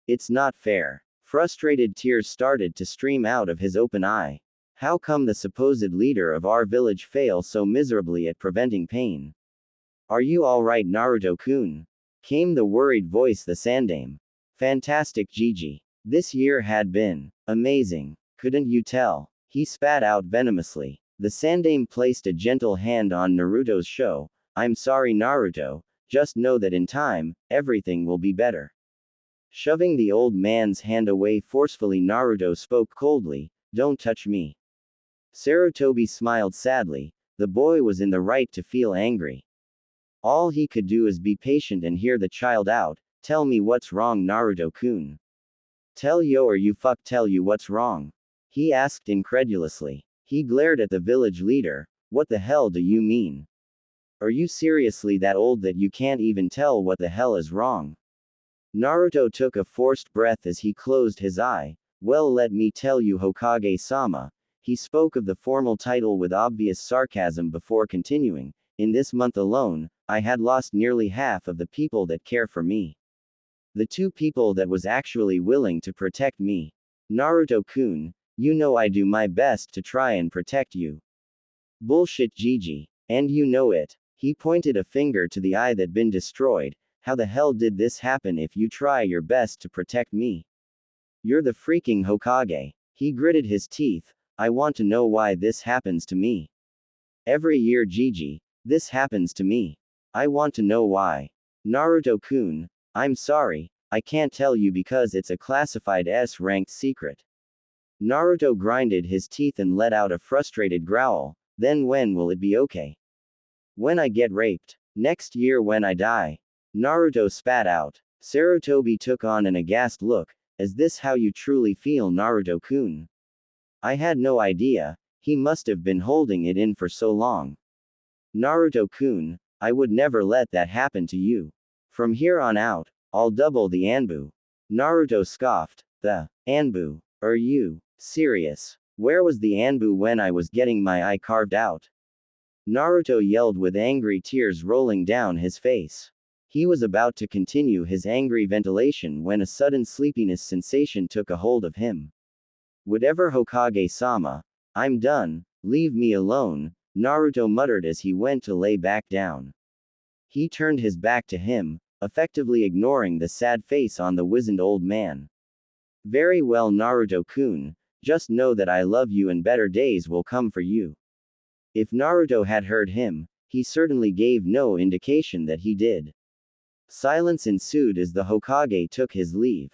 It's not fair. Frustrated tears started to stream out of his open eye. How come the supposed leader of our village fails so miserably at preventing pain? Are you alright, Naruto-kun? Came the worried voice the Sandaime. Fantastic, Gigi. This year had been amazing. Couldn't you tell? He spat out venomously. The Sandaime placed a gentle hand on Naruto's shoulder. I'm sorry, Naruto, just know that in time, everything will be better. Shoving the old man's hand away forcefully, Naruto spoke coldly, don't touch me. Sarutobi smiled sadly. The boy was in the right to feel angry. All he could do is be patient and hear the child out. Tell me what's wrong, Naruto-kun. Tell you what's wrong. He asked incredulously. He glared at the village leader. What the hell do you mean? Are you seriously that old that you can't even tell what the hell is wrong? Naruto took a forced breath as he closed his eye. Well, let me tell you, Hokage-sama. He spoke of the formal title with obvious sarcasm before continuing. In this month alone, I had lost nearly half of the people that care for me. The two people that was actually willing to protect me. Naruto-kun, you know I do my best to try and protect you. Bullshit, Gigi. And you know it. He pointed a finger to the eye that been destroyed. How the hell did this happen if you try your best to protect me? You're the freaking Hokage. He gritted his teeth. I want to know why this happens to me. Every year, Gigi, this happens to me. I want to know why. Naruto-kun, I'm sorry, I can't tell you because it's a classified S-ranked secret. Naruto grinded his teeth and let out a frustrated growl. Then when will it be okay? When I get raped. Next year when I die. Naruto spat out. Sarutobi took on an aghast look. Is this how you truly feel, Naruto-kun? I had no idea. He must have been holding it in for so long. Naruto-kun, I would never let that happen to you. From here on out, I'll double the Anbu. Naruto scoffed. The Anbu? Are you serious? Where was the Anbu when I was getting my eye carved out? Naruto yelled with angry tears rolling down his face. He was about to continue his angry ventilation when a sudden sleepiness sensation took a hold of him. Whatever, Hokage-sama. I'm done, leave me alone, Naruto muttered as he went to lay back down. He turned his back to him, effectively ignoring the sad face on the wizened old man. Very well, Naruto-kun, just know that I love you and better days will come for you. If Naruto had heard him, he certainly gave no indication that he did. Silence ensued as the Hokage took his leave.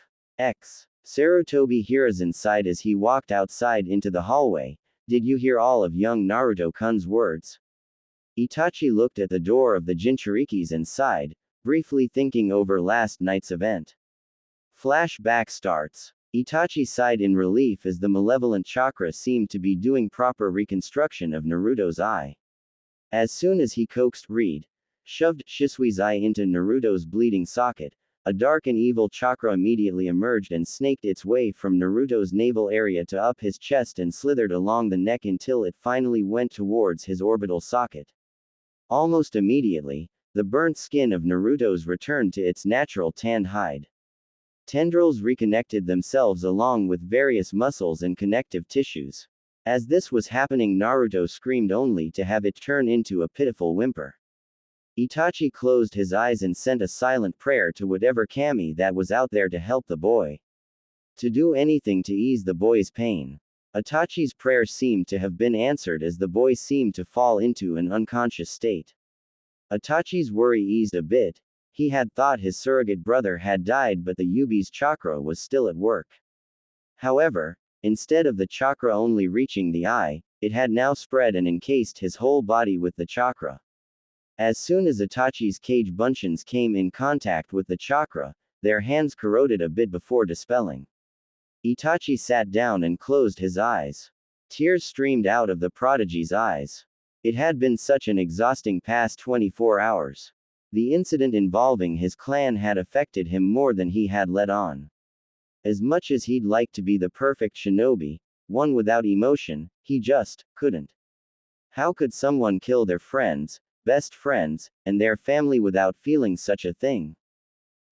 Sarutobi Hiruzen sighed as he walked outside into the hallway. Did you hear all of young Naruto-kun's words? Itachi looked at the door of the Jinchurikis and sighed, briefly thinking over last night's event. Flashback starts. Itachi sighed in relief as the malevolent chakra seemed to be doing proper reconstruction of Naruto's eye. As soon as he coaxed Reed, shoved Shisui's eye into Naruto's bleeding socket, a dark and evil chakra immediately emerged and snaked its way from Naruto's navel area to up his chest and slithered along the neck until it finally went towards his orbital socket. Almost immediately, the burnt skin of Naruto's returned to its natural tanned hide. Tendrils reconnected themselves along with various muscles and connective tissues. As this was happening, Naruto screamed only to have it turn into a pitiful whimper. Itachi closed his eyes and sent a silent prayer to whatever kami that was out there to help the boy. To do anything to ease the boy's pain. Itachi's prayer seemed to have been answered as the boy seemed to fall into an unconscious state. Itachi's worry eased a bit. He had thought his surrogate brother had died, but the Yubi's chakra was still at work. However, instead of the chakra only reaching the eye, it had now spread and encased his whole body with the chakra. As soon as Itachi's cage buncheons came in contact with the chakra, their hands corroded a bit before dispelling. Itachi sat down and closed his eyes. Tears streamed out of the prodigy's eyes. It had been such an exhausting past 24 hours. The incident involving his clan had affected him more than he had let on. As much as he'd like to be the perfect shinobi, one without emotion, he just couldn't. How could someone kill their friends, best friends, and their family without feeling such a thing?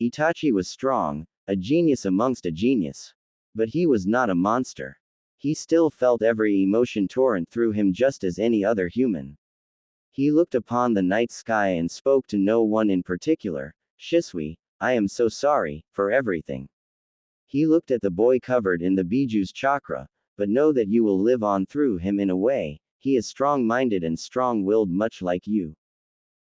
Itachi was strong, a genius amongst a genius. But he was not a monster. He still felt every emotion torrent through him just as any other human. He looked upon the night sky and spoke to no one in particular. Shisui, I am so sorry for everything. He looked at the boy covered in the Biju's chakra, but know that you will live on through him in a way. he is strong-minded and strong-willed much like you.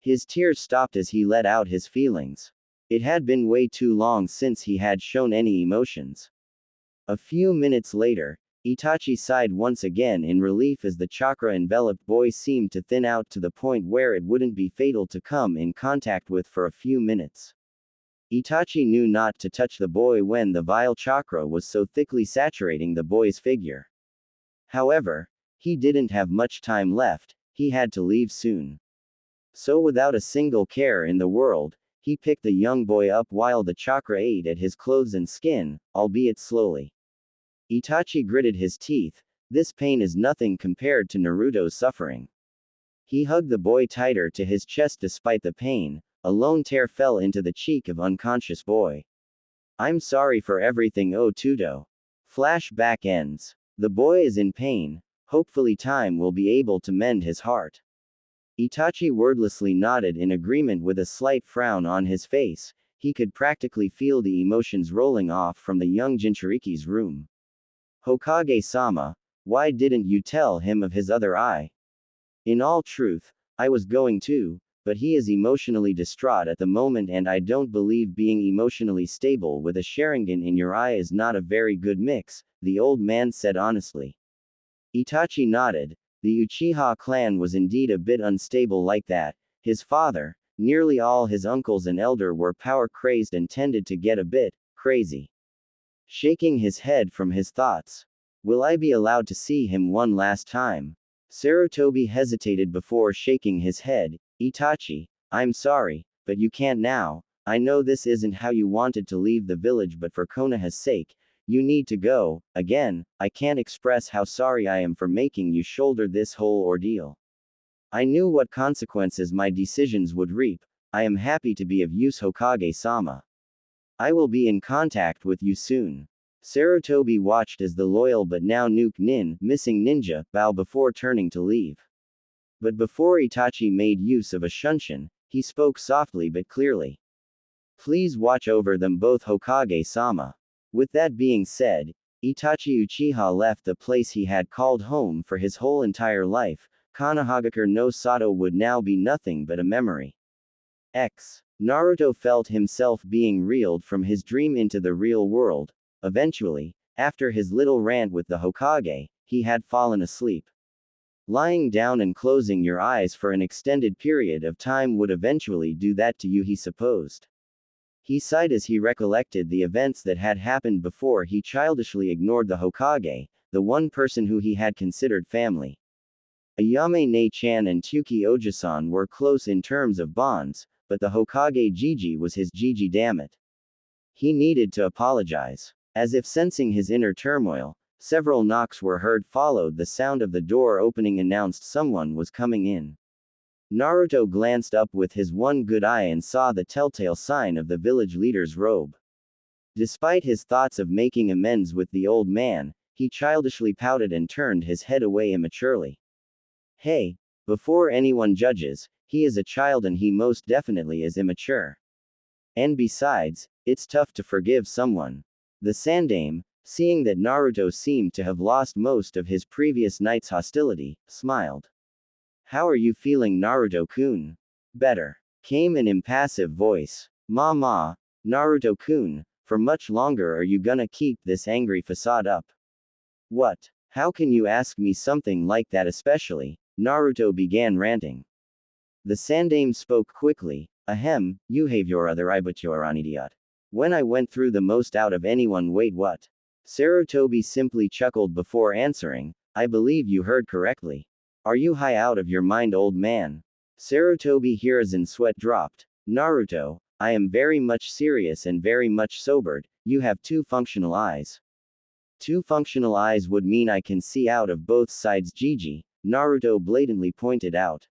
His tears stopped as he let out his feelings. It had been way too long since he had shown any emotions. A few minutes later, Itachi sighed once again in relief as the chakra-enveloped boy seemed to thin out to the point where it wouldn't be fatal to come in contact with for a few minutes. Itachi knew not to touch the boy when the vile chakra was so thickly saturating the boy's figure. However, he didn't have much time left, he had to leave soon. So without a single care in the world, he picked the young boy up while the chakra ate at his clothes and skin, albeit slowly. Itachi gritted his teeth. This pain is nothing compared to Naruto's suffering. He hugged the boy tighter to his chest despite the pain. A lone tear fell into the cheek of unconscious boy. I'm sorry for everything, oh Tudo. Flashback ends. The boy is in pain. Hopefully time will be able to mend his heart. Itachi wordlessly nodded in agreement with a slight frown on his face. He could practically feel the emotions rolling off from the young Jinchuriki's room. Hokage-sama, why didn't you tell him of his other eye? In all truth, I was going to, but he is emotionally distraught at the moment and I don't believe being emotionally stable with a Sharingan in your eye is not a very good mix, the old man said honestly. Itachi nodded. The Uchiha clan was indeed a bit unstable like that. His father, nearly all his uncles and elder were power-crazed and tended to get a bit crazy. Shaking his head from his thoughts. Will I be allowed to see him one last time? Sarutobi hesitated before shaking his head. Itachi, I'm sorry, but you can't now. I know this isn't how you wanted to leave the village, but for Konoha's sake, you need to go. Again, I can't express how sorry I am for making you shoulder this whole ordeal. I knew what consequences my decisions would reap. I am happy to be of use, Hokage-sama. I will be in contact with you soon. Sarutobi watched as the loyal but now missing ninja, bow before turning to leave. But before Itachi made use of a shunshin, he spoke softly but clearly. Please watch over them both, Hokage-sama. With that being said, Itachi Uchiha left the place he had called home for his whole entire life. Konohagakure no Sato would now be nothing but a memory. Naruto felt himself being reeled from his dream into the real world. Eventually, after his little rant with the Hokage, he had fallen asleep. Lying down and closing your eyes for an extended period of time would eventually do that to you, he supposed. He sighed as he recollected the events that had happened before he childishly ignored the Hokage, the one person who he had considered family. Ayame Ne-chan and Tuki Ojisan were close in terms of bonds, but the Hokage Jiji was his Jiji, damn it. He needed to apologize. As if sensing his inner turmoil, several knocks were heard, followed the sound of the door opening announced someone was coming in. Naruto glanced up with his one good eye and saw the telltale sign of the village leader's robe. Despite his thoughts of making amends with the old man, he childishly pouted and turned his head away immaturely. Hey, before anyone judges, he is a child and he most definitely is immature. And besides, it's tough to forgive someone. The Sandaime, seeing that Naruto seemed to have lost most of his previous night's hostility, smiled. How are you feeling, Naruto-kun? Better, came an impassive voice. Ma, Naruto-kun, for much longer are you gonna keep this angry facade up? What? How can you ask me something like that, especially? Naruto began ranting. The Sandaime spoke quickly. Ahem, you have your other eye, but you're an idiot. When I went through the most out of anyone, wait, what? Sarutobi simply chuckled before answering. I believe you heard correctly. Are you high out of your mind, old man? Sarutobi Hiruzen sweat dropped. Naruto, I am very much serious and very much sobered. You have two functional eyes. Two functional eyes would mean I can see out of both sides, Jiji, Naruto blatantly pointed out.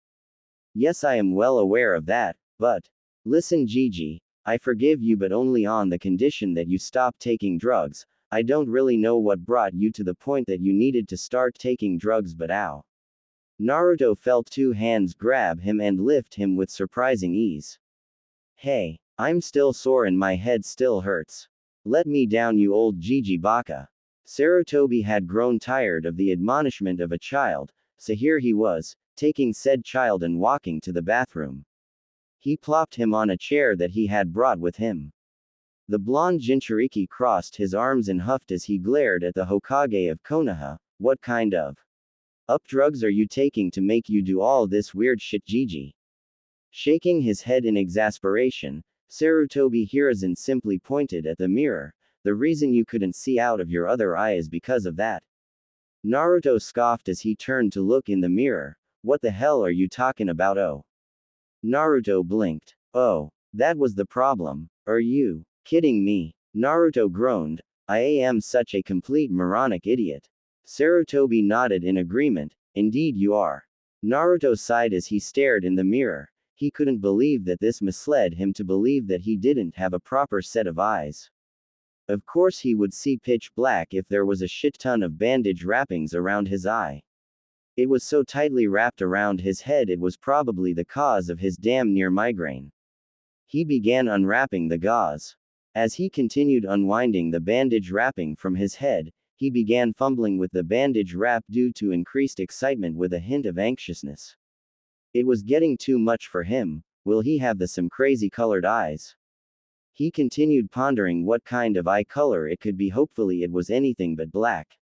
Yes, I am well aware of that, but. Listen, Jiji, I forgive you, but only on the condition that you stop taking drugs. I don't really know what brought you to the point that you needed to start taking drugs, but ow. Naruto felt two hands grab him and lift him with surprising ease. Hey, I'm still sore and my head still hurts. Let me down, you old Jiji baka. Sarutobi had grown tired of the admonishment of a child. so here he was, taking said child and walking to the bathroom. He plopped him on a chair that he had brought with him. The blonde Jinchuriki crossed his arms and huffed as he glared at the Hokage of Konoha. What kind of up drugs are you taking to make you do all this weird shit, Gigi? Shaking his head in exasperation, Sarutobi Hiruzen simply pointed at the mirror. The reason you couldn't see out of your other eye is because of that. Naruto scoffed as he turned to look in the mirror. What the hell are you talking about? Oh. Naruto blinked. Oh, that was the problem. Are you kidding me? Naruto groaned. I am such a complete moronic idiot. Sarutobi nodded in agreement. Indeed you are. Naruto sighed as he stared in the mirror. He couldn't believe that this misled him to believe that he didn't have a proper set of eyes. Of course he would see pitch black if there was a shit ton of bandage wrappings around his eye. It was so tightly wrapped around his head it was probably the cause of his damn near migraine. He began unwrapping the gauze. As he continued unwinding the bandage wrapping from his head, he began fumbling with the bandage wrap due to increased excitement with a hint of anxiousness. It was getting too much for him. Will he have some crazy colored eyes? He continued pondering what kind of eye color it could be. Hopefully it was anything but black.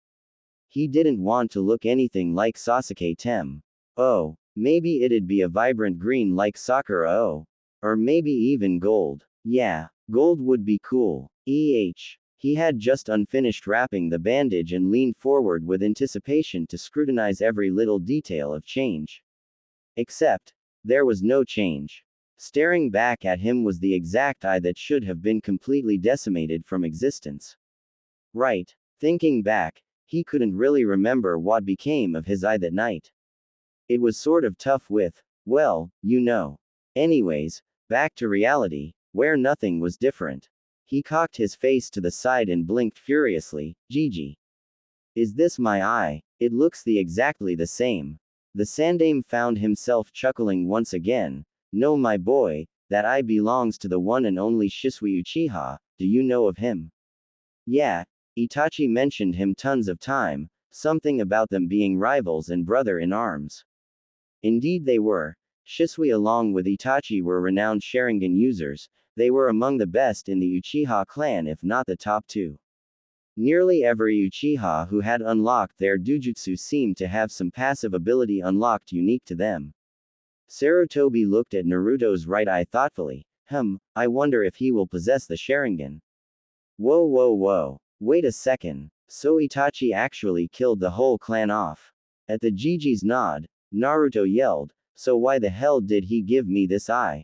He didn't want to look anything like Sasuke Tem. Oh, maybe it'd be a vibrant green like Sakura. Oh. Or maybe even gold. Yeah, gold would be cool. He had just unfinished wrapping the bandage and leaned forward with anticipation to scrutinize every little detail of change. Except, there was no change. Staring back at him was the exact eye that should have been completely decimated from existence. Right. Thinking back, he couldn't really remember what became of his eye that night. It was sort of tough with, well, you know. Anyways, back to reality, where nothing was different. He cocked his face to the side and blinked furiously. Gigi. Is this my eye? It looks exactly the same. The Sandaime found himself chuckling once again. No, my boy, that eye belongs to the one and only Shisui Uchiha. Do you know of him? Yeah, Itachi mentioned him tons of time, something about them being rivals and brother in arms. Indeed they were. Shisui along with Itachi were renowned Sharingan users. They were among the best in the Uchiha clan if not the top two. Nearly every Uchiha who had unlocked their Dujutsu seemed to have some passive ability unlocked unique to them. Sarutobi looked at Naruto's right eye thoughtfully. I wonder if he will possess the Sharingan. Whoa. Wait a second. So Itachi actually killed the whole clan off. At the Gigi's nod, Naruto yelled, so why the hell did he give me this eye?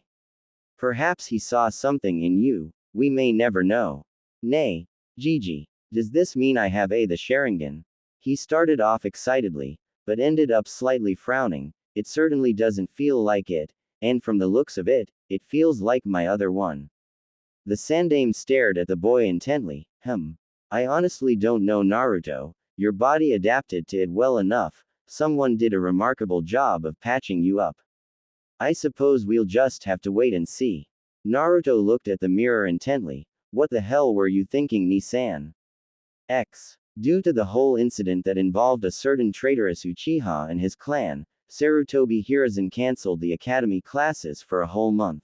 Perhaps he saw something in you. We may never know. Nay, Gigi. Does this mean I have the Sharingan? He started off excitedly, but ended up slightly frowning. It certainly doesn't feel like it, and from the looks of it, it feels like my other one. The Sandaime stared at the boy intently. I honestly don't know, Naruto. Your body adapted to it well enough. Someone did a remarkable job of patching you up. I suppose we'll just have to wait and see. Naruto looked at the mirror intently. What the hell were you thinking, Nisan? Due to the whole incident that involved a certain traitorous Uchiha and his clan, Sarutobi Hiruzen cancelled the academy classes for a whole month.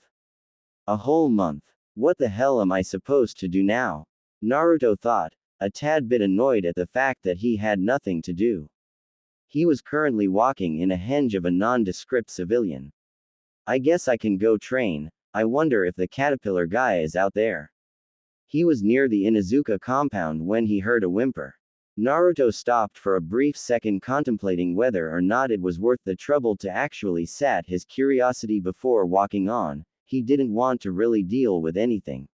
A whole month. What the hell am I supposed to do now? Naruto thought, a tad bit annoyed at the fact that he had nothing to do. He was currently walking in a henge of a nondescript civilian. I guess I can go train. I wonder if the caterpillar guy is out there. He was near the Inuzuka compound when he heard a whimper. Naruto stopped for a brief second contemplating whether or not it was worth the trouble to actually sat his curiosity before walking on. He didn't want to really deal with anything.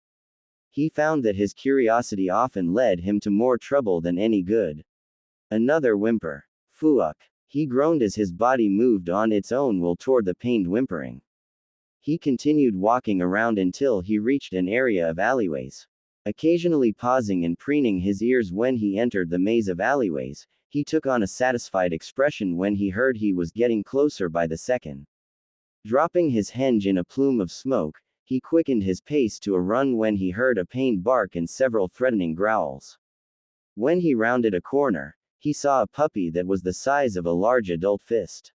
He found that his curiosity often led him to more trouble than any good. Another whimper. Fuck. He groaned as his body moved on its own will toward the pained whimpering. He continued walking around until he reached an area of alleyways. Occasionally pausing and preening his ears when he entered the maze of alleyways, he took on a satisfied expression when he heard he was getting closer by the second. Dropping his henge in a plume of smoke, he quickened his pace to a run when he heard a pained bark and several threatening growls. When he rounded a corner, he saw a puppy that was the size of a large adult fist.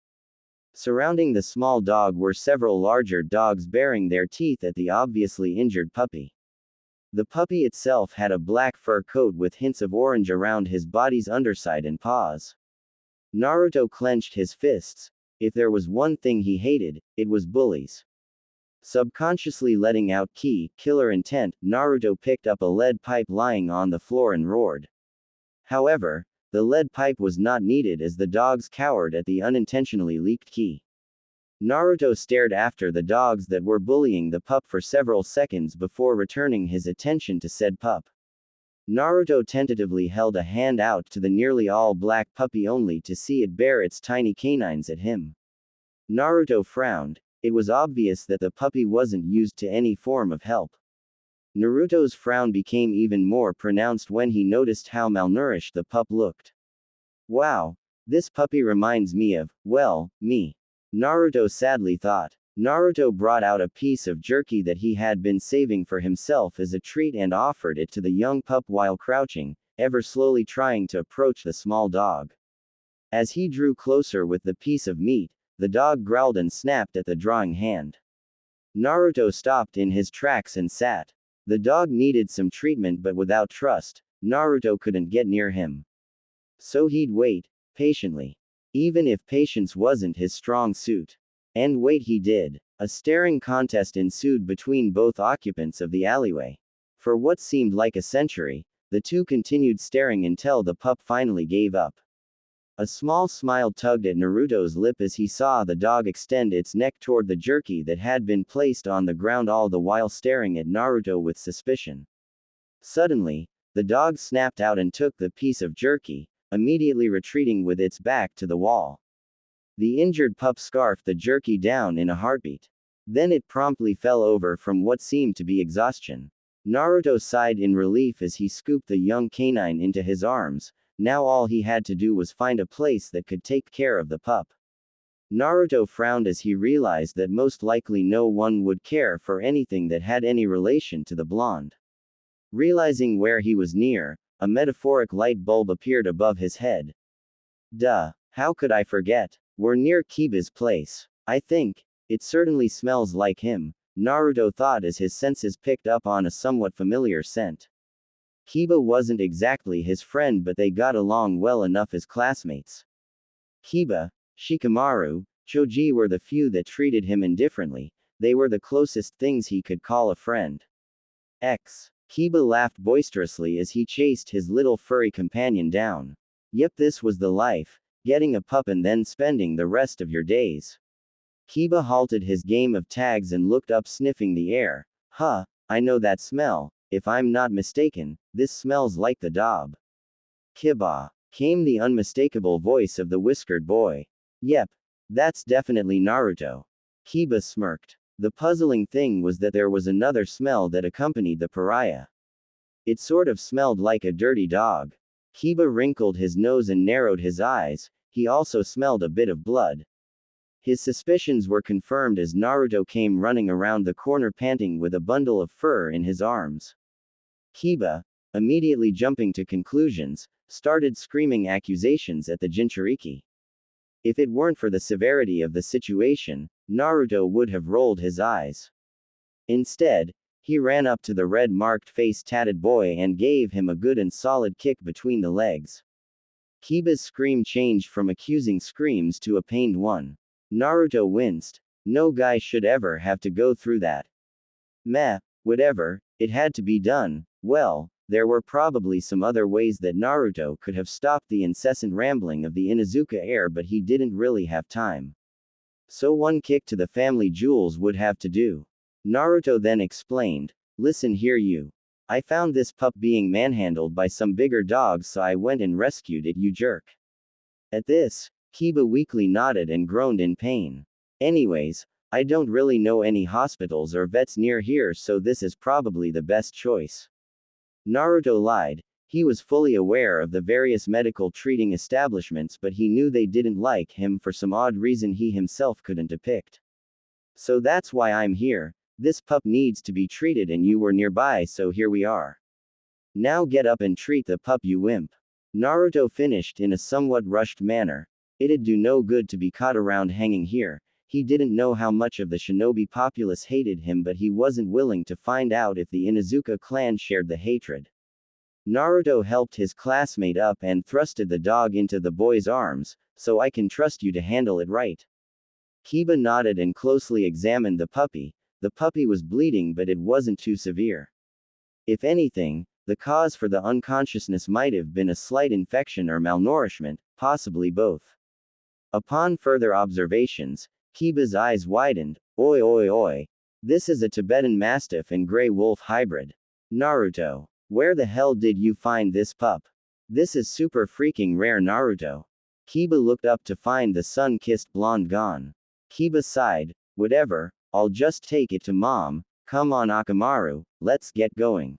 Surrounding the small dog were several larger dogs baring their teeth at the obviously injured puppy. The puppy itself had a black fur coat with hints of orange around his body's underside and paws. Naruto clenched his fists. If there was one thing he hated, it was bullies. Subconsciously letting out killer intent, Naruto picked up a lead pipe lying on the floor and roared. However, the lead pipe was not needed as the dogs cowered at the unintentionally leaked ki. Naruto stared after the dogs that were bullying the pup for several seconds before returning his attention to said pup. Naruto tentatively held a hand out to the nearly all-black puppy only to see it bare its tiny canines at him. Naruto frowned. It was obvious that the puppy wasn't used to any form of help. Naruto's frown became even more pronounced when he noticed how malnourished the pup looked. Wow, this puppy reminds me of, well, me. Naruto sadly thought. Naruto brought out a piece of jerky that he had been saving for himself as a treat and offered it to the young pup while crouching, ever slowly trying to approach the small dog. As he drew closer with the piece of meat, the dog growled and snapped at the drawing hand. Naruto stopped in his tracks and sat. The dog needed some treatment, but without trust, Naruto couldn't get near him. So he'd wait, patiently. Even if patience wasn't his strong suit. And wait he did. A staring contest ensued between both occupants of the alleyway. For what seemed like a century, the two continued staring until the pup finally gave up. A small smile tugged at Naruto's lip as he saw the dog extend its neck toward the jerky that had been placed on the ground, all the while staring at Naruto with suspicion. Suddenly, the dog snapped out and took the piece of jerky, immediately retreating with its back to the wall. The injured pup scarfed the jerky down in a heartbeat. Then it promptly fell over from what seemed to be exhaustion. Naruto sighed in relief as he scooped the young canine into his arms. Now all he had to do was find a place that could take care of the pup. Naruto frowned as he realized that most likely no one would care for anything that had any relation to the blonde. Realizing where he was near, a metaphoric light bulb appeared above his head. Duh, how could I forget? We're near Kiba's place. I think, it certainly smells like him, Naruto thought as his senses picked up on a somewhat familiar scent. Kiba wasn't exactly his friend, but they got along well enough as classmates. Kiba, Shikamaru, Choji were the few that treated him indifferently. They were the closest things he could call a friend. Kiba laughed boisterously as he chased his little furry companion down. Yep, this was the life, getting a pup and then spending the rest of your days. Kiba halted his game of tags and looked up, sniffing the air. Huh, I know that smell. If I'm not mistaken, this smells like the dog. Kiba, came the unmistakable voice of the whiskered boy. Yep, that's definitely Naruto. Kiba smirked. The puzzling thing was that there was another smell that accompanied the pariah. It sort of smelled like a dirty dog. Kiba wrinkled his nose and narrowed his eyes. He also smelled a bit of blood. His suspicions were confirmed as Naruto came running around the corner panting with a bundle of fur in his arms. Kiba, immediately jumping to conclusions, started screaming accusations at the Jinchuriki. If it weren't for the severity of the situation, Naruto would have rolled his eyes. Instead, he ran up to the red-marked-faced tatted boy and gave him a good and solid kick between the legs. Kiba's scream changed from accusing screams to a pained one. Naruto winced. No guy should ever have to go through that. Meh, whatever, it had to be done. Well, there were probably some other ways that Naruto could have stopped the incessant rambling of the Inuzuka heir, but he didn't really have time. So one kick to the family jewels would have to do. Naruto then explained, listen here you. I found this pup being manhandled by some bigger dogs, so I went and rescued it, you jerk. At this, Kiba weakly nodded and groaned in pain. Anyways, I don't really know any hospitals or vets near here, so this is probably the best choice. Naruto lied. He was fully aware of the various medical treating establishments, but he knew they didn't like him for some odd reason he himself couldn't depict. So that's why I'm here. This pup needs to be treated and you were nearby, so here we are. Now get up and treat the pup, you wimp. Naruto finished in a somewhat rushed manner. It'd do no good to be caught around hanging here. He didn't know how much of the shinobi populace hated him, but he wasn't willing to find out if the Inuzuka clan shared the hatred. Naruto helped his classmate up and thrusted the dog into the boy's arms, so I can trust you to handle it right. Kiba nodded and closely examined the puppy. The puppy was bleeding, but it wasn't too severe. If anything, the cause for the unconsciousness might have been a slight infection or malnourishment, possibly both. Upon further observations, Kiba's eyes widened. Oi oi oi. This is a Tibetan Mastiff and Grey Wolf hybrid. Naruto. Where the hell did you find this pup? This is super freaking rare, Naruto. Kiba looked up to find the sun-kissed blonde gone. Kiba sighed. Whatever, I'll just take it to mom. Come on Akamaru, let's get going.